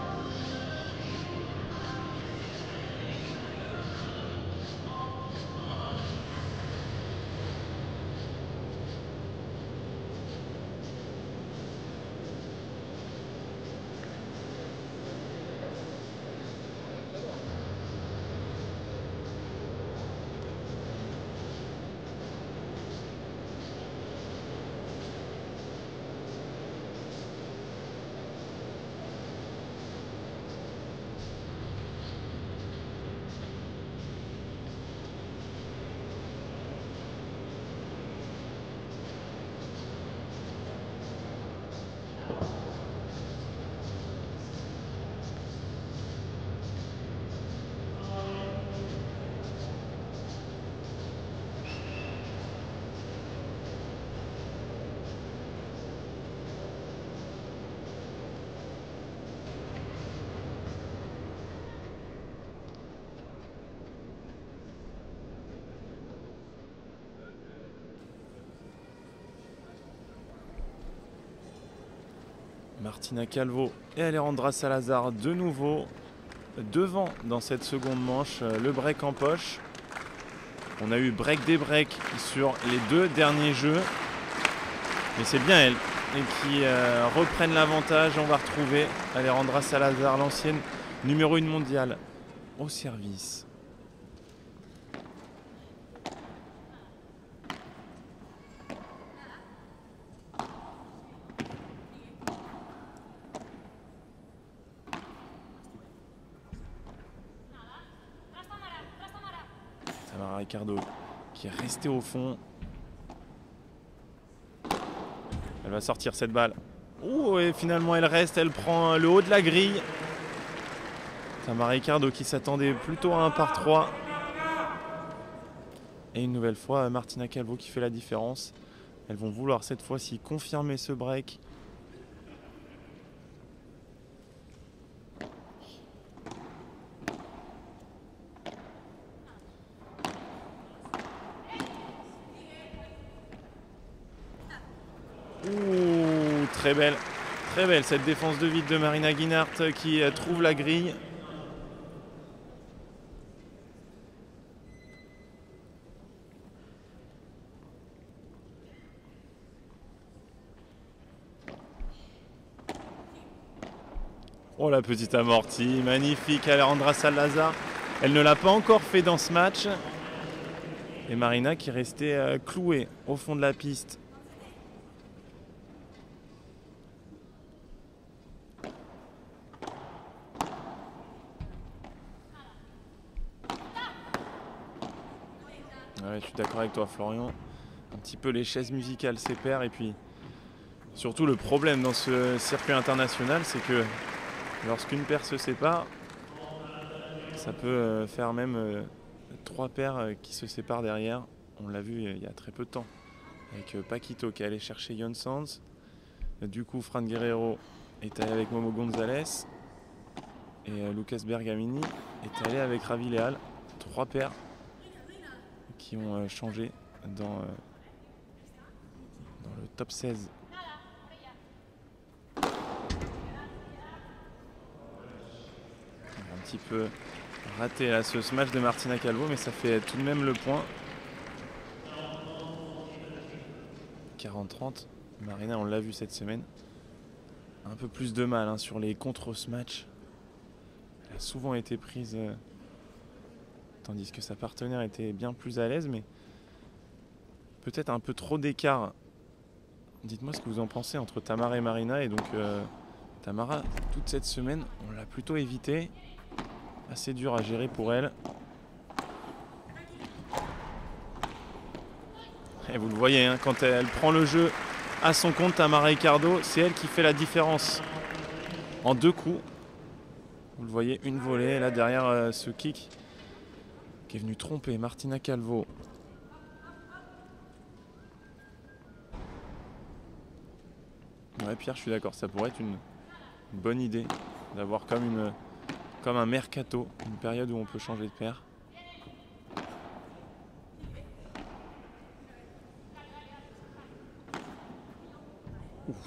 Martina Calvo et Alejandra Salazar de nouveau devant dans cette seconde manche. Le break en poche. On a eu break des breaks sur les 2 derniers jeux. Mais c'est bien elles qui reprennent l'avantage. On va retrouver Alejandra Salazar, l'ancienne numéro 1 mondiale, au service. Tamara Ricardo qui est resté au fond. Elle va sortir cette balle. Ouh, et finalement elle reste, elle prend le haut de la grille. Tamara Ricardo qui s'attendait plutôt à un par 3. Et une nouvelle fois Martina Calvo qui fait la différence. Elles vont vouloir cette fois-ci confirmer ce break. très belle cette défense de vide de Marina Guinart qui trouve la grille. Oh la petite amortie, magnifique Alejandra Salazar. Elle ne l'a pas encore fait dans ce match. Et Marina qui restait clouée au fond de la piste. Ouais, je suis d'accord avec toi Florian. Un petit peu les chaises musicales s'épairent et puis surtout le problème dans ce circuit international, c'est que lorsqu'une paire se sépare, ça peut faire même 3 paires qui se séparent derrière. On l'a vu il y a très peu de temps avec Paquito qui est allé chercher Yon Sanz. Du coup, Fran Guerrero est allé avec Momo Gonzalez et Lucas Bergamini est allé avec Ravi Leal. 3 paires qui ont changé dans le top 16. Un petit peu raté là, ce smash de Martina Calvo, mais ça fait tout de même le point. 40-30. Marina, on l'a vu cette semaine, un peu plus de mal sur les contre-smash. Elle a souvent été prise, tandis que sa partenaire était bien plus à l'aise, mais peut-être un peu trop d'écart. Dites-moi ce que vous en pensez entre Tamara et Marina. Et donc Tamara, toute cette semaine, on l'a plutôt évité. Assez dur à gérer pour elle. Et vous le voyez, quand elle prend le jeu à son compte, Tamara Ricardo, c'est elle qui fait la différence. En 2 coups. Vous le voyez, une volée. Là derrière ce kick qui est venu tromper Martina Calvo. Ouais Pierre, je suis d'accord, ça pourrait être une bonne idée d'avoir comme un mercato, une période où on peut changer de paire.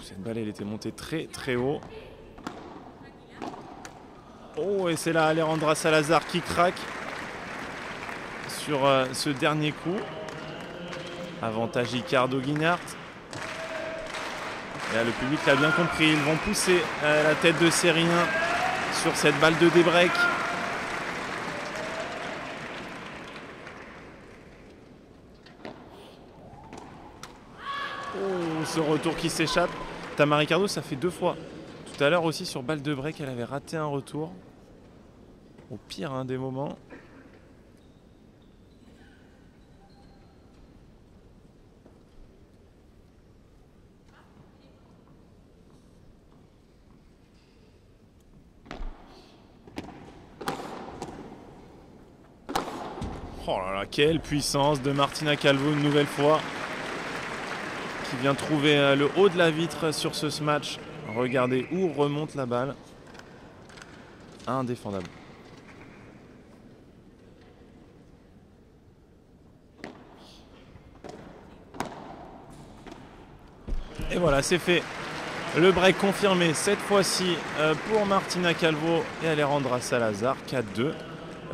Cette balle elle était montée très haut. Oh, et c'est là Alejandra Salazar qui craque sur ce dernier coup. Avantage Ricardo Guinart. Et là, le public l'a bien compris. Ils vont pousser la tête de série 1 sur cette balle de débreak. Oh, ce retour qui s'échappe. Tamara Ricardo, ça fait 2 fois. Tout à l'heure aussi sur balle de break, elle avait raté un retour. Au pire des moments. Oh là là, quelle puissance de Martina Calvo une nouvelle fois. Qui vient trouver le haut de la vitre sur ce smash. Regardez où remonte la balle. Indéfendable. Et voilà, c'est fait. Le break confirmé cette fois-ci pour Martina Calvo et Alejandra Salazar. 4-2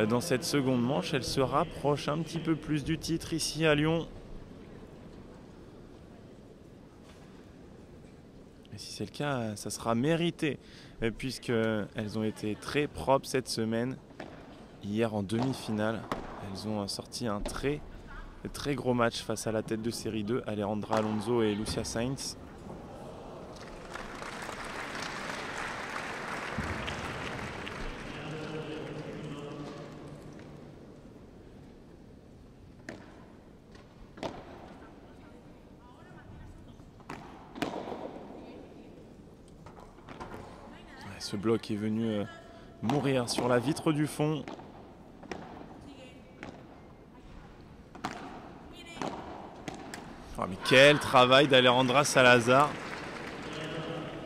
dans cette seconde manche. Elle se rapproche un petit peu plus du titre ici à Lyon. Et si c'est le cas, ça sera mérité puisqu'elles ont été très propres cette semaine. Hier en demi-finale, elles ont sorti un très gros match face à la tête de série 2, Alejandra Alonso et Lucia Sainz. Ce bloc est venu mourir sur la vitre du fond. Oh, mais quel travail d'Alejandra Salazar.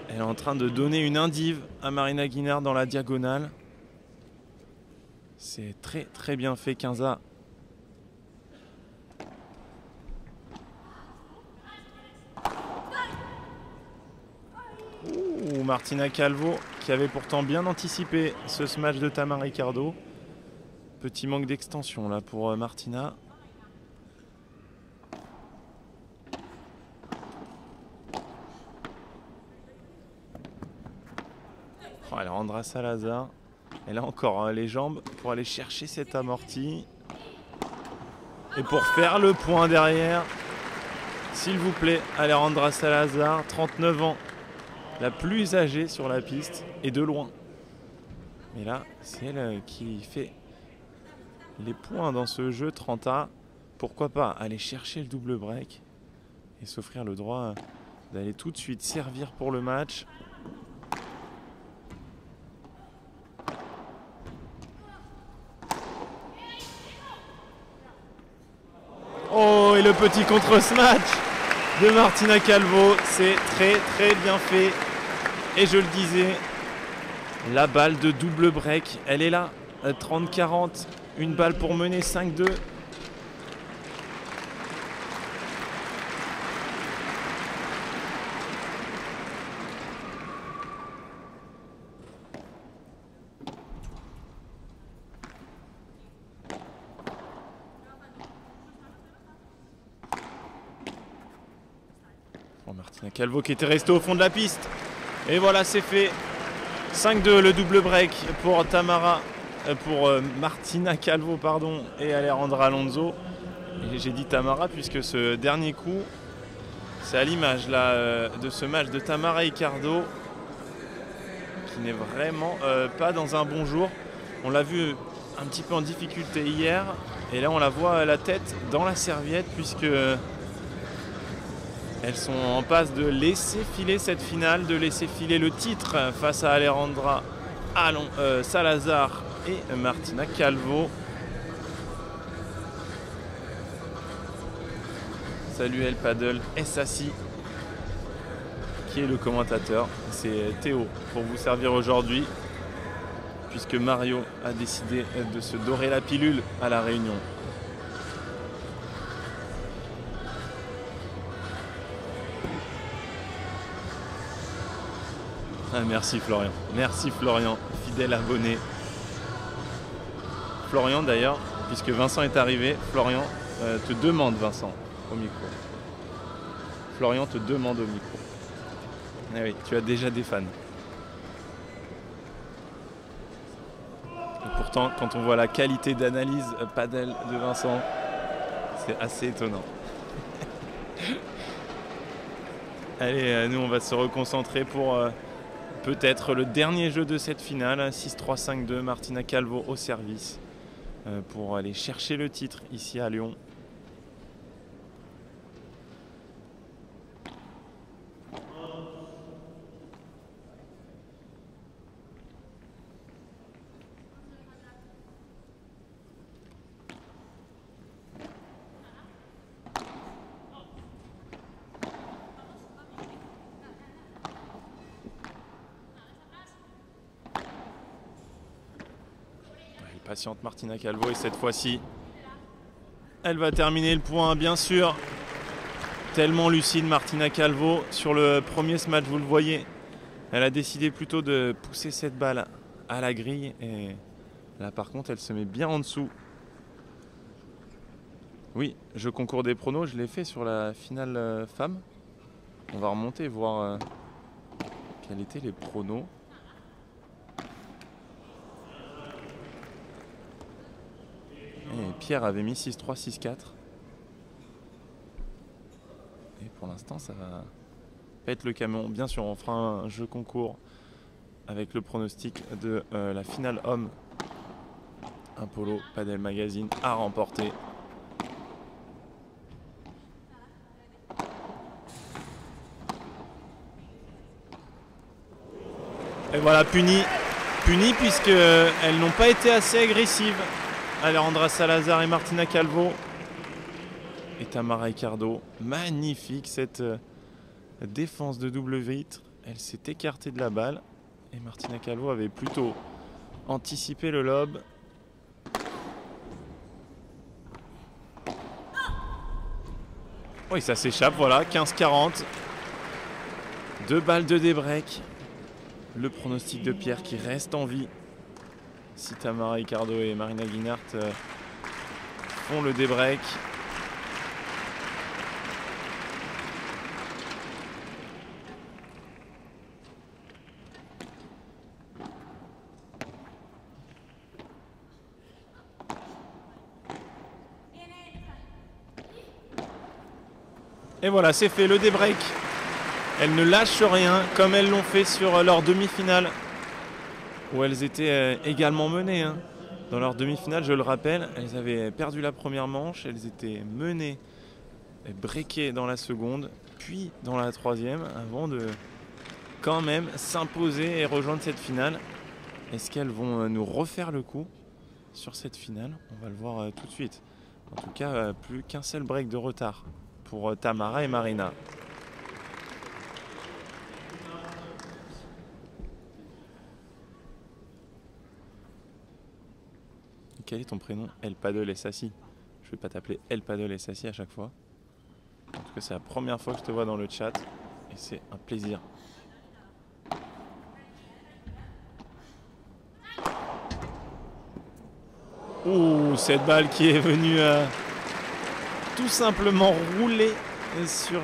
Elle est en train de donner une indive à Marina Guinart dans la diagonale. C'est très bien fait, Quinza. Ou Martina Calvo qui avait pourtant bien anticipé ce smash de Tamara Ricardo. Petit manque d'extension là pour Martina. Oh, Alejandra Salazar. Elle a encore les jambes pour aller chercher cet amorti. Et pour faire le point derrière, s'il vous plaît, Alejandra Salazar, 39 ans, la plus âgée sur la piste et de loin. Mais là, c'est elle qui fait les points dans ce jeu 30A. Pourquoi pas aller chercher le double break et s'offrir le droit d'aller tout de suite servir pour le match. Oh, et le petit contre-smash de Martina Calvo, c'est très bien fait. Et je le disais, la balle de double break, elle est là, 30-40, une balle pour mener 5-2. Martina Calvo qui était restée au fond de la piste. Et voilà, c'est fait. 5-2, le double break pour Martina Calvo pardon, et Alejandra Alonso. Et j'ai dit Tamara puisque ce dernier coup, c'est à l'image là de ce match de Tamara Ricardo qui n'est vraiment pas dans un bon jour. On l'a vu un petit peu en difficulté hier et là on la voit la tête dans la serviette puisque elles sont en passe de laisser filer cette finale, de laisser filer le titre face à Alejandra Salazar et Martina Calvo. Salut El Paddle Essassi qui est le commentateur. C'est Théo pour vous servir aujourd'hui puisque Mario a décidé de se dorer la pilule à la Réunion. Ah, merci Florian, fidèle abonné. Florian d'ailleurs, puisque Vincent est arrivé, Florian te demande Vincent au micro. Florian te demande au micro. Eh oui, tu as déjà des fans. Et pourtant, quand on voit la qualité d'analyse padel de Vincent, c'est assez étonnant. Allez, nous on va se reconcentrer pour peut-être le dernier jeu de cette finale, 6-3-5-2, Martina Calvo au service pour aller chercher le titre ici à Lyon. Patiente Martina Calvo et cette fois-ci, elle va terminer le point, bien sûr. Tellement lucide Martina Calvo. Sur le premier match, vous le voyez, elle a décidé plutôt de pousser cette balle à la grille. Et là, par contre, elle se met bien en dessous. Oui, je concours des pronos, je l'ai fait sur la finale femme. On va remonter, voir quels étaient les pronos. Et Pierre avait mis 6-3, 6-4. Et pour l'instant, ça va pas être le camion. Bien sûr, on fera un jeu concours avec le pronostic de la finale homme. Un polo Padel Magazine à remporter. Et voilà, puni puisqu'elles n'ont pas été assez agressives. Alejandra Salazar et Martina Calvo. Et Tamara Ricardo. Magnifique cette défense de double vitre. Elle s'est écartée de la balle. Et Martina Calvo avait plutôt anticipé le lob. Oui, ça s'échappe, voilà, 15-40. 2 balles de débreak. le pronostic de Pierre qui reste en vie. Si Tamara Ricardo et Marina Guinart font le débreak. Et voilà, c'est fait, le débreak. Elles ne lâchent rien comme elles l'ont fait sur leur demi-finale où elles étaient également menées. Dans leur demi-finale, je le rappelle, elles avaient perdu la première manche, elles étaient menées et breakées dans la seconde, puis dans la troisième, avant de quand même s'imposer et rejoindre cette finale. Est-ce qu'elles vont nous refaire le coup sur cette finale? On va le voir tout de suite. En tout cas, plus qu'un seul break de retard pour Tamara et Marina. Quel est ton prénom? El Paddle et Sassy. Je vais pas t'appeler El Paddle et Sassy à chaque fois. En tout cas, c'est la première fois que je te vois dans le chat et c'est un plaisir. Ouh, cette balle qui est venue tout simplement rouler sur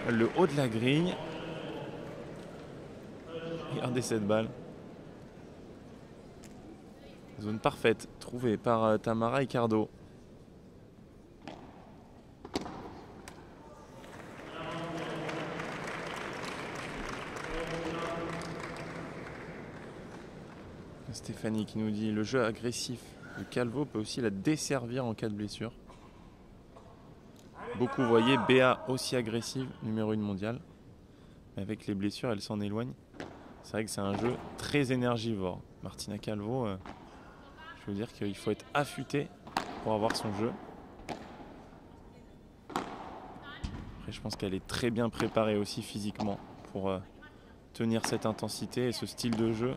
le haut de la grille. Regardez cette balle. Zone parfaite trouvée par Tamara Ricardo. Stéphanie qui nous dit le jeu agressif de Calvo peut aussi la desservir en cas de blessure. Beaucoup voyaient Béa aussi agressive, numéro 1 mondiale. Mais avec les blessures, elle s'en éloigne. C'est vrai que c'est un jeu très énergivore. Martina Calvo, je veux dire qu'il faut être affûté pour avoir son jeu. Après, je pense qu'elle est très bien préparée aussi physiquement pour tenir cette intensité et ce style de jeu.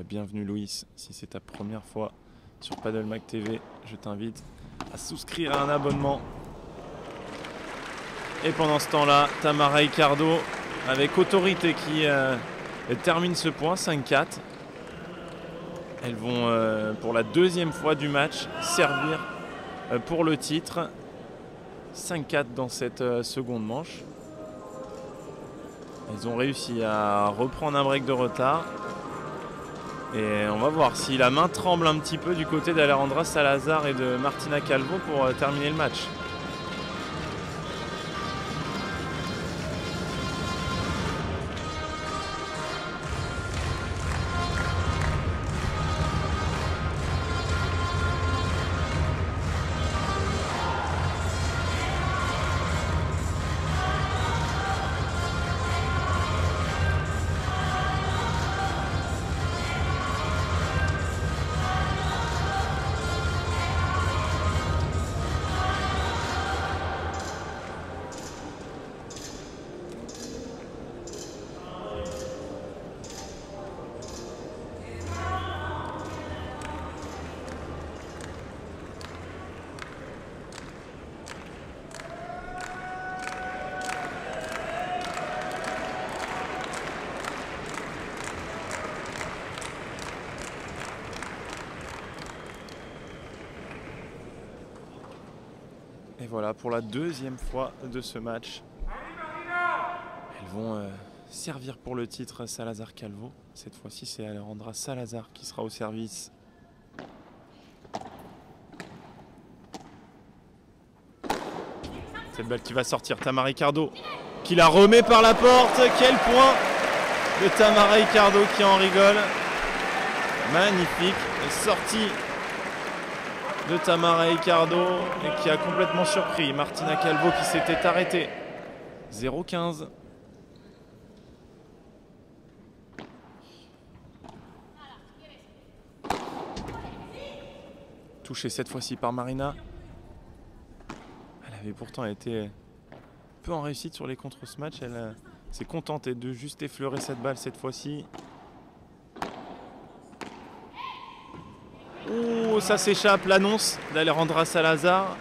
Bienvenue Louis, si c'est ta première fois sur Paddle TV, je t'invite à souscrire à un abonnement. Et pendant ce temps-là, Tamara Ricardo avec autorité qui termine ce point, 5-4. Elles vont pour la deuxième fois du match servir pour le titre. 5-4 dans cette seconde manche. Elles ont réussi à reprendre un break de retard. Et on va voir si la main tremble un petit peu du côté d'Alejandra Salazar et de Martina Calvo pour terminer le match. Et voilà, pour la deuxième fois de ce match, elles vont servir pour le titre Salazar Calvo. Cette fois-ci, c'est Alejandra Salazar qui sera au service. Cette balle qui va sortir, Tamara Ricardo qui la remet par la porte. Quel point de Tamara Ricardo qui en rigole. Magnifique sortie de Tamara Ricardo et qui a complètement surpris Martina Calvo qui s'était arrêtée. 0-15. Touché cette fois-ci par Marina. Elle avait pourtant été peu en réussite sur les contres ce match. Elle s'est contentée de juste effleurer cette balle cette fois-ci. Oh, ça s'échappe, l'annonce d'Alejandra Salazar.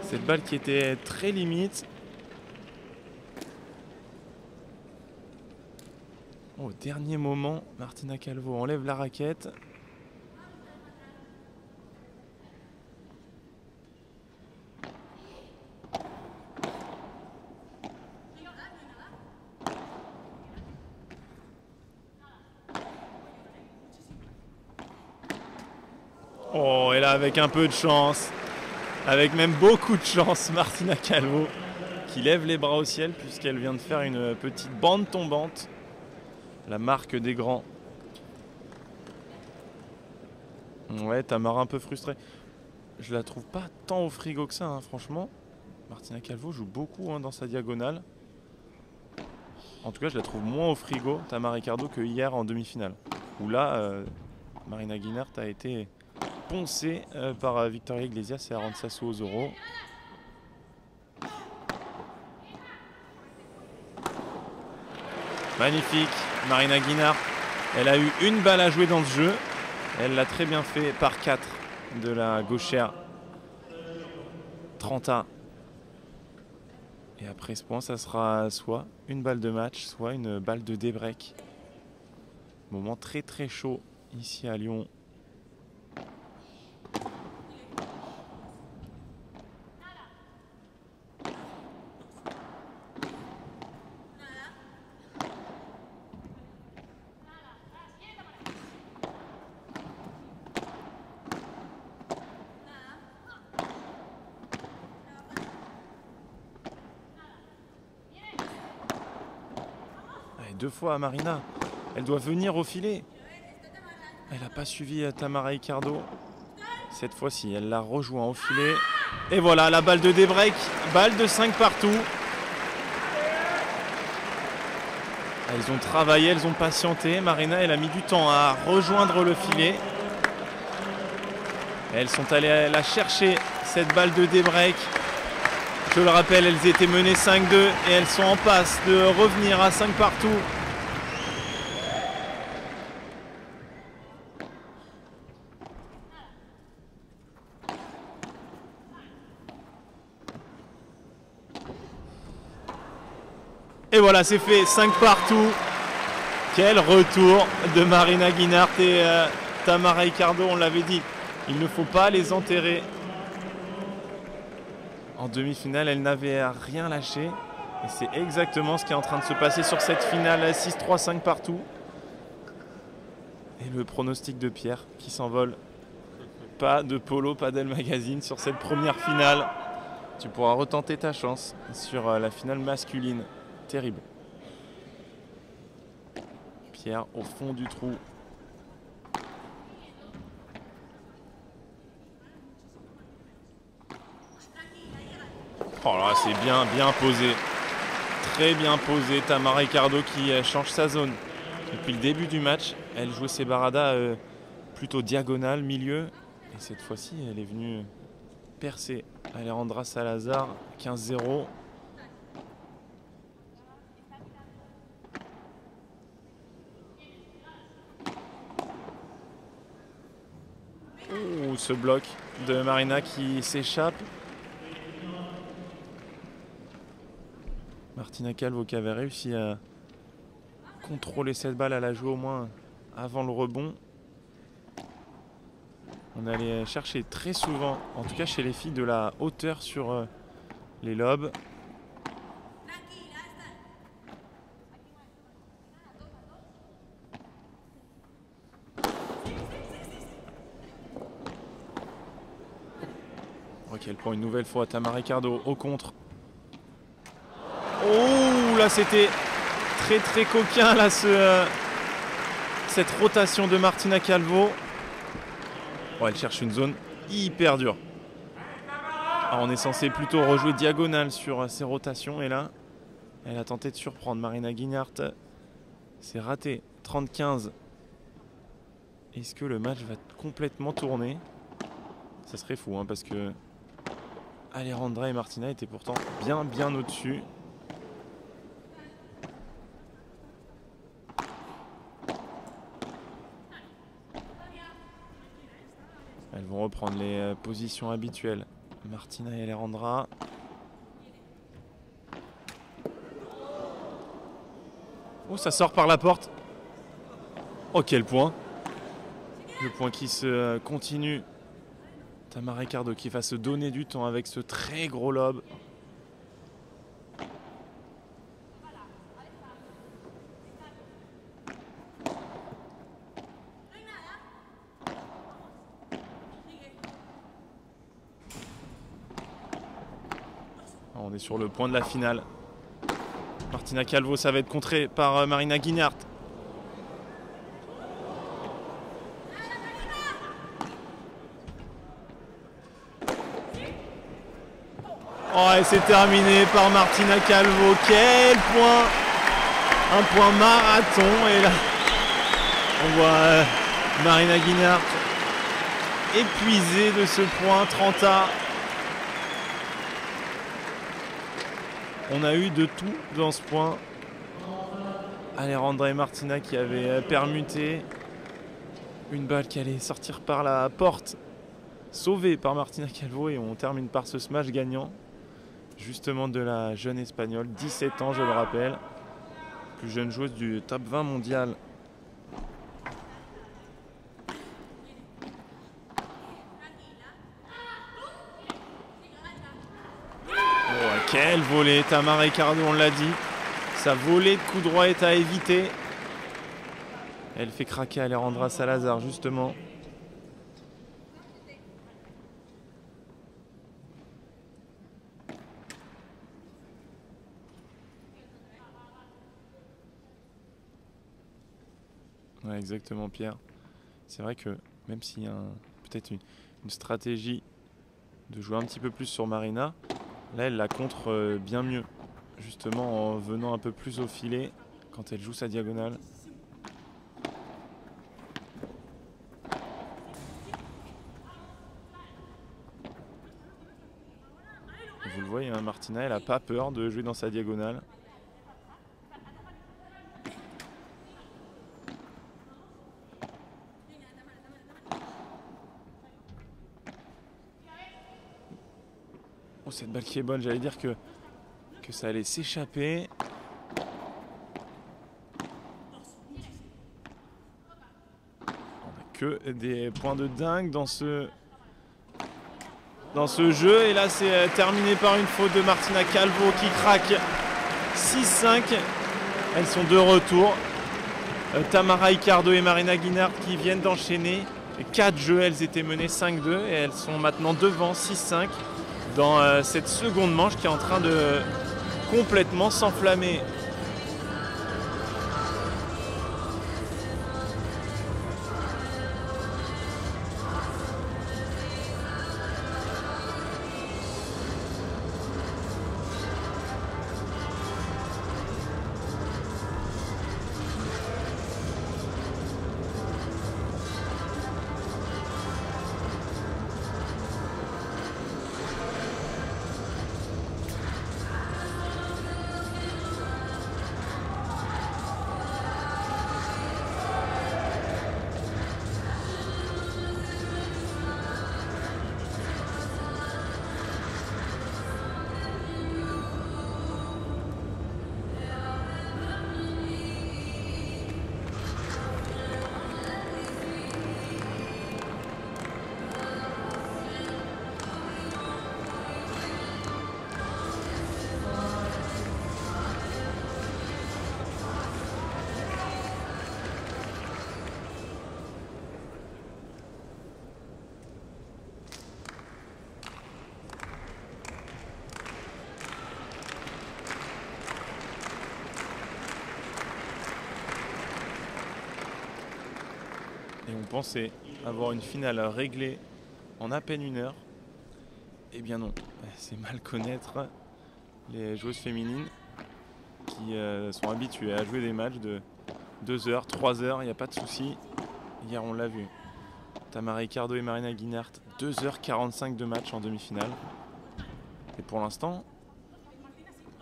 Cette balle qui était très limite. Au dernier moment, Martina Calvo enlève la raquette. Oh, et là, avec un peu de chance, avec même beaucoup de chance, Martina Calvo qui lève les bras au ciel puisqu'elle vient de faire une petite bande tombante. La marque des grands. Ouais, Tamara un peu frustrée. Je la trouve pas tant au frigo que ça, hein, franchement. Martina Calvo joue beaucoup dans sa diagonale. En tout cas, je la trouve moins au frigo, Tamara Ricardo, que hier en demi-finale. Où là, Marina Guinart a été poncée par Victoria Iglesias et Arantxa Suozoro. Magnifique, Marina Guinart. Elle a eu une balle à jouer dans ce jeu. Elle l'a très bien fait par 4 de la gauchère Trenta. Et après ce point, ça sera soit une balle de match, soit une balle de débreak. Moment très très chaud ici à Lyon. Deux fois à Marina, elle doit venir au filet. Elle n'a pas suivi Tamara Ricardo. Cette fois-ci, elle l'a rejoint au filet. Et voilà, la balle de débreak, balle de 5 partout. Elles ont travaillé, elles ont patienté. Marina, elle a mis du temps à rejoindre le filet. Elles sont allées la chercher, cette balle de débreak. Je le rappelle, elles étaient menées 5-2 et elles sont en passe de revenir à 5 partout. Et voilà, c'est fait, 5 partout. Quel retour de Marina Guinart et Tamara Ricardo, on l'avait dit. Il ne faut pas les enterrer. En demi-finale, elle n'avait rien lâché. Et c'est exactement ce qui est en train de se passer sur cette finale 6-3-5 partout. Et le pronostic de Pierre qui s'envole. Pas de Polo Padel Magazine sur cette première finale. Tu pourras retenter ta chance sur la finale masculine. Terrible. Pierre au fond du trou. Oh là, c'est bien posé. Très bien posé. Tamara Ricardo qui change sa zone. Depuis le début du match, elle jouait ses baradas plutôt diagonale, milieu. Et cette fois-ci, elle est venue percer Alejandra Salazar, 15-0. Ouh, ce bloc de Marina qui s'échappe. Martina Calvo qui avait réussi à contrôler cette balle, à la jouer au moins avant le rebond. On allait chercher très souvent, en tout cas chez les filles, de la hauteur sur les lobes. Oh, quel point une nouvelle fois Tamara Ricardo au contre. Oh là, c'était très très coquin là, cette rotation de Martina Calvo. Oh, elle cherche une zone hyper dure. Alors, on est censé plutôt rejouer diagonale sur ces rotations et là elle a tenté de surprendre Marina Guinart. C'est raté. 30-15. Est-ce que le match va complètement tourner? Ça serait fou parce que Alejandra et Martina étaient pourtant bien au-dessus. Elles vont reprendre les positions habituelles. Martina et Alejandra. Oh, ça sort par la porte. Oh, quel point! Le point qui se continue. Tamara Ricardo qui va se donner du temps avec ce très gros lob. On est sur le point de la finale. Martina Calvo, ça va être contré par Marina Guinart. Oh, et c'est terminé par Martina Calvo. Quel point! Un point marathon. Et là, on voit Marina Guinart épuisée de ce point 30A. On a eu de tout dans ce point. Alejandra et Martina qui avaient permuté. Une balle qui allait sortir par la porte. Sauvée par Martina Calvo. Et on termine par ce smash gagnant. Justement de la jeune espagnole. 17 ans, je le rappelle. Plus jeune joueuse du top 20 mondial. Quelle volée, Tamara Ricardo, on l'a dit. Sa volée de coup droit est à éviter. Elle fait craquer Alejandra Salazar, justement. Ouais, exactement, Pierre. C'est vrai que même s'il y a peut-être une stratégie de jouer un petit peu plus sur Marina, là, elle la contre bien mieux. Justement, en venant un peu plus au filet quand elle joue sa diagonale. Vous le voyez, hein, Martina, elle n'a pas peur de jouer dans sa diagonale. Oh, cette balle qui est bonne, j'allais dire que ça allait s'échapper. On n'a que des points de dingue dans ce jeu. Et là, c'est terminé par une faute de Martina Calvo qui craque 6-5. Elles sont de retour. Tamara Ricardo et Marina Guinart qui viennent d'enchaîner 4 jeux. Elles étaient menées 5-2 et elles sont maintenant devant 6-5 dans cette seconde manche qui est en train de complètement s'enflammer. Et on pensait avoir une finale réglée en à peine 1 heure. Eh bien non, c'est mal connaître les joueuses féminines qui sont habituées à jouer des matchs de 2 heures, 3 heures, il n'y a pas de souci. Hier on l'a vu. Tamara Ricardo et Marina Guinart, 2h45 de match en demi-finale. Et pour l'instant,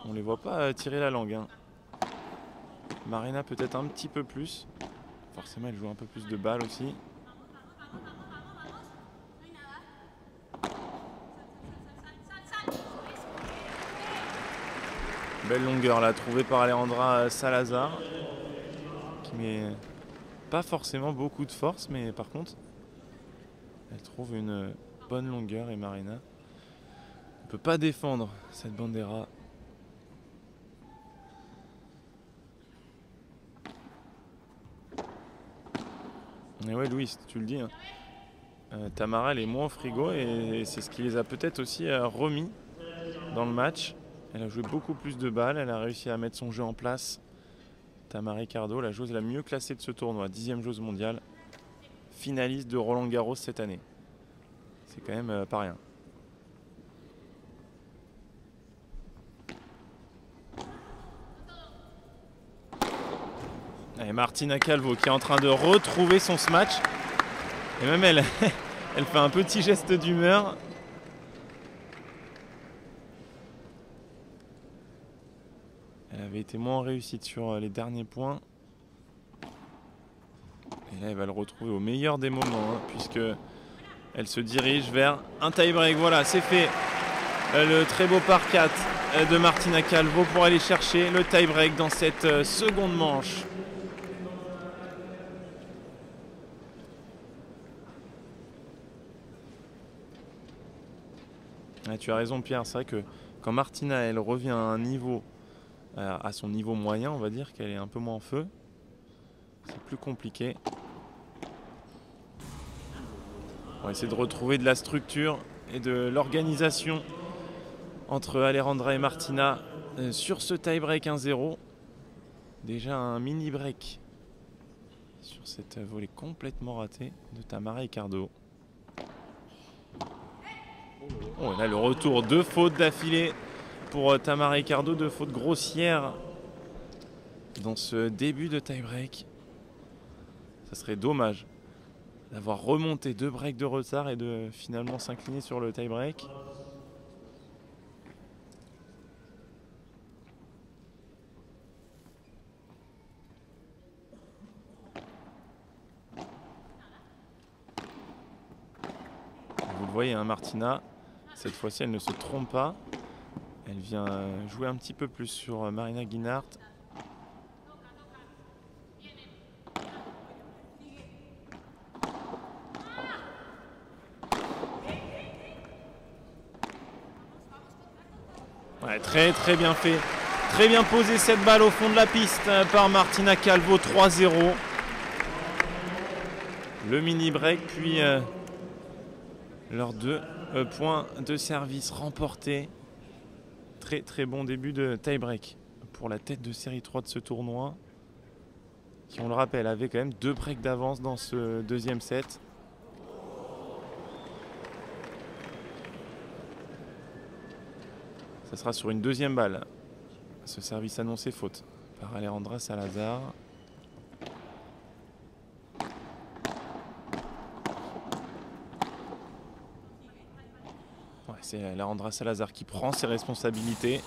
on ne les voit pas tirer la langue, hein. Marina peut-être un petit peu plus. Forcément, elle joue un peu plus de balles aussi. Belle longueur là, trouvée par Alejandra Salazar, qui met pas forcément beaucoup de force, mais par contre, elle trouve une bonne longueur et Marina ne peut pas défendre cette bandera. Et ouais, Louis, tu le dis, hein. Tamara elle est moins au frigo et c'est ce qui les a peut-être aussi remis dans le match. Elle a joué beaucoup plus de balles, elle a réussi à mettre son jeu en place. Tamara Ricardo, la joueuse la mieux classée de ce tournoi, 10e joueuse mondiale, finaliste de Roland Garros cette année. C'est quand même pas rien. Et Martina Calvo qui est en train de retrouver son smash. Et même elle, elle fait un petit geste d'humeur. Elle avait été moins en réussite sur les derniers points. Et là, elle va le retrouver au meilleur des moments, hein, puisque elle se dirige vers un tie-break. Voilà, c'est fait. Le très beau par 4 de Martina Calvo pour aller chercher le tie-break dans cette seconde manche. Ah, tu as raison, Pierre. C'est vrai que quand Martina elle revient à un niveau, à son niveau moyen, on va dire qu'elle est un peu moins en feu. C'est plus compliqué. On va essayer de retrouver de la structure et de l'organisation entre Alejandra et Martina sur ce tie-break 1-0. Déjà un mini-break sur cette volée complètement ratée de Tamara Ricardo. Oh, et là le retour, 2 fautes d'affilée pour Tamara Ricardo, 2 fautes grossières dans ce début de tie-break. Ça serait dommage d'avoir remonté 2 breaks de retard et de finalement s'incliner sur le tie-break. Vous le voyez, hein, Martina, cette fois-ci elle ne se trompe pas. Elle vient jouer un petit peu plus sur Marina Guinart. Ouais, très bien fait. Très bien posé cette balle au fond de la piste par Martina Calvo, 3-0. Le mini break, puis leurs 2 points de service remportés. Très bon début de tie-break pour la tête de série 3 de ce tournoi, qui, on le rappelle, avait quand même 2 breaks d'avance dans ce deuxième set. Ça sera sur une deuxième balle. Ce service annoncé faute par Alejandra Salazar. Ouais, c'est Alejandra Salazar qui prend ses responsabilités.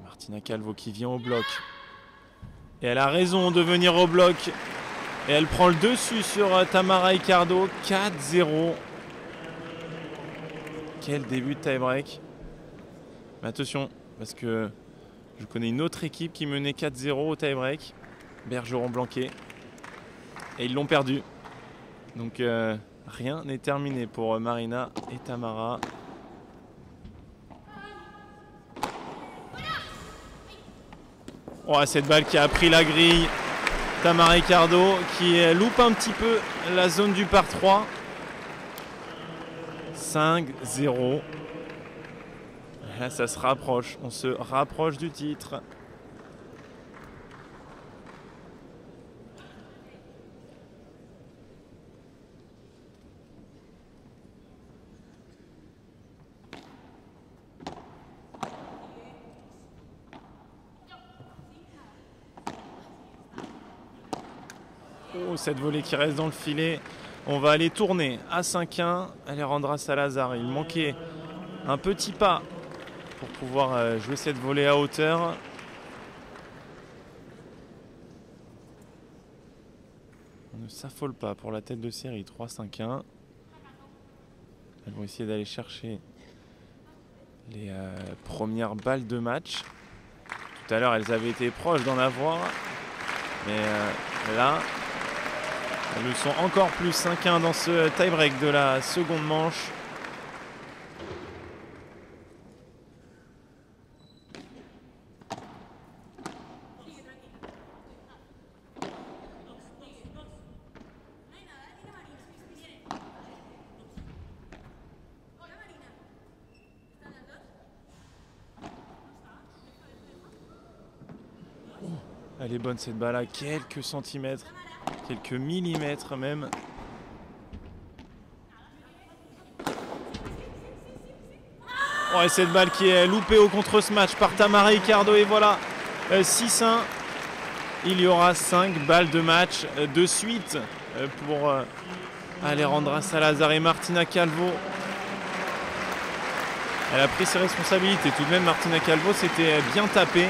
Martina Calvo qui vient au bloc. Et elle a raison de venir au bloc. Et elle prend le dessus sur Tamara Ricardo. 4-0. Quel début de tie-break. Mais attention, parce que je connais une autre équipe qui menait 4-0 au tie-break. Bergeron-Blanquet. Et ils l'ont perdu. Donc rien n'est terminé pour Marina et Tamara. Oh, cette balle qui a pris la grille. Tamara Ricardo qui loupe un petit peu la zone du par 3. 5-0. Là, ça se rapproche. On se rapproche du titre. Oh, cette volée qui reste dans le filet. On va aller tourner à 5-1. Alejandra Salazar. Il manquait un petit pas pour pouvoir jouer cette volée à hauteur. ne s'affolent pas pour la tête de série. 3-5-1. Elles vont essayer d'aller chercher les premières balles de match. Tout à l'heure, elles avaient été proches d'en avoir. Mais là, elles le sont encore plus. 5-1 dans ce tie-break de la seconde manche. Elle est bonne cette balle à quelques centimètres, quelques millimètres même. Oh, et cette balle qui est loupée au contre-smash par Tamara Ricardo. Et voilà, 6-1. Il y aura 5 balles de match de suite pour Alejandra Salazar et Martina Calvo. Elle a pris ses responsabilités. Tout de même, Martina Calvo s'était bien tapée.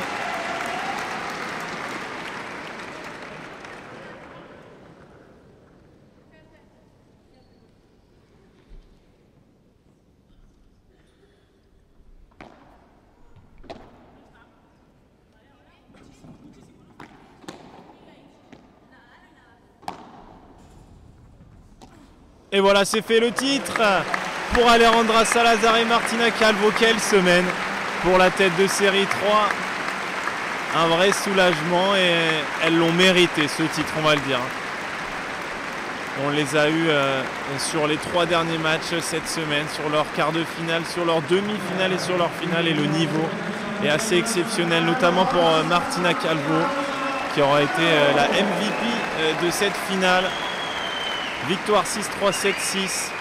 Et voilà, c'est fait, le titre pour Alejandra Salazar et Martina Calvo. Quelle semaine pour la tête de série 3. Un vrai soulagement et elles l'ont mérité, ce titre, on va le dire. On les a eus sur les 3 derniers matchs cette semaine, sur leur quart de finale, sur leur demi-finale et sur leur finale. Et le niveau est assez exceptionnel, notamment pour Martina Calvo, qui aura été la MVP de cette finale. Victoire 6-3, 7-6.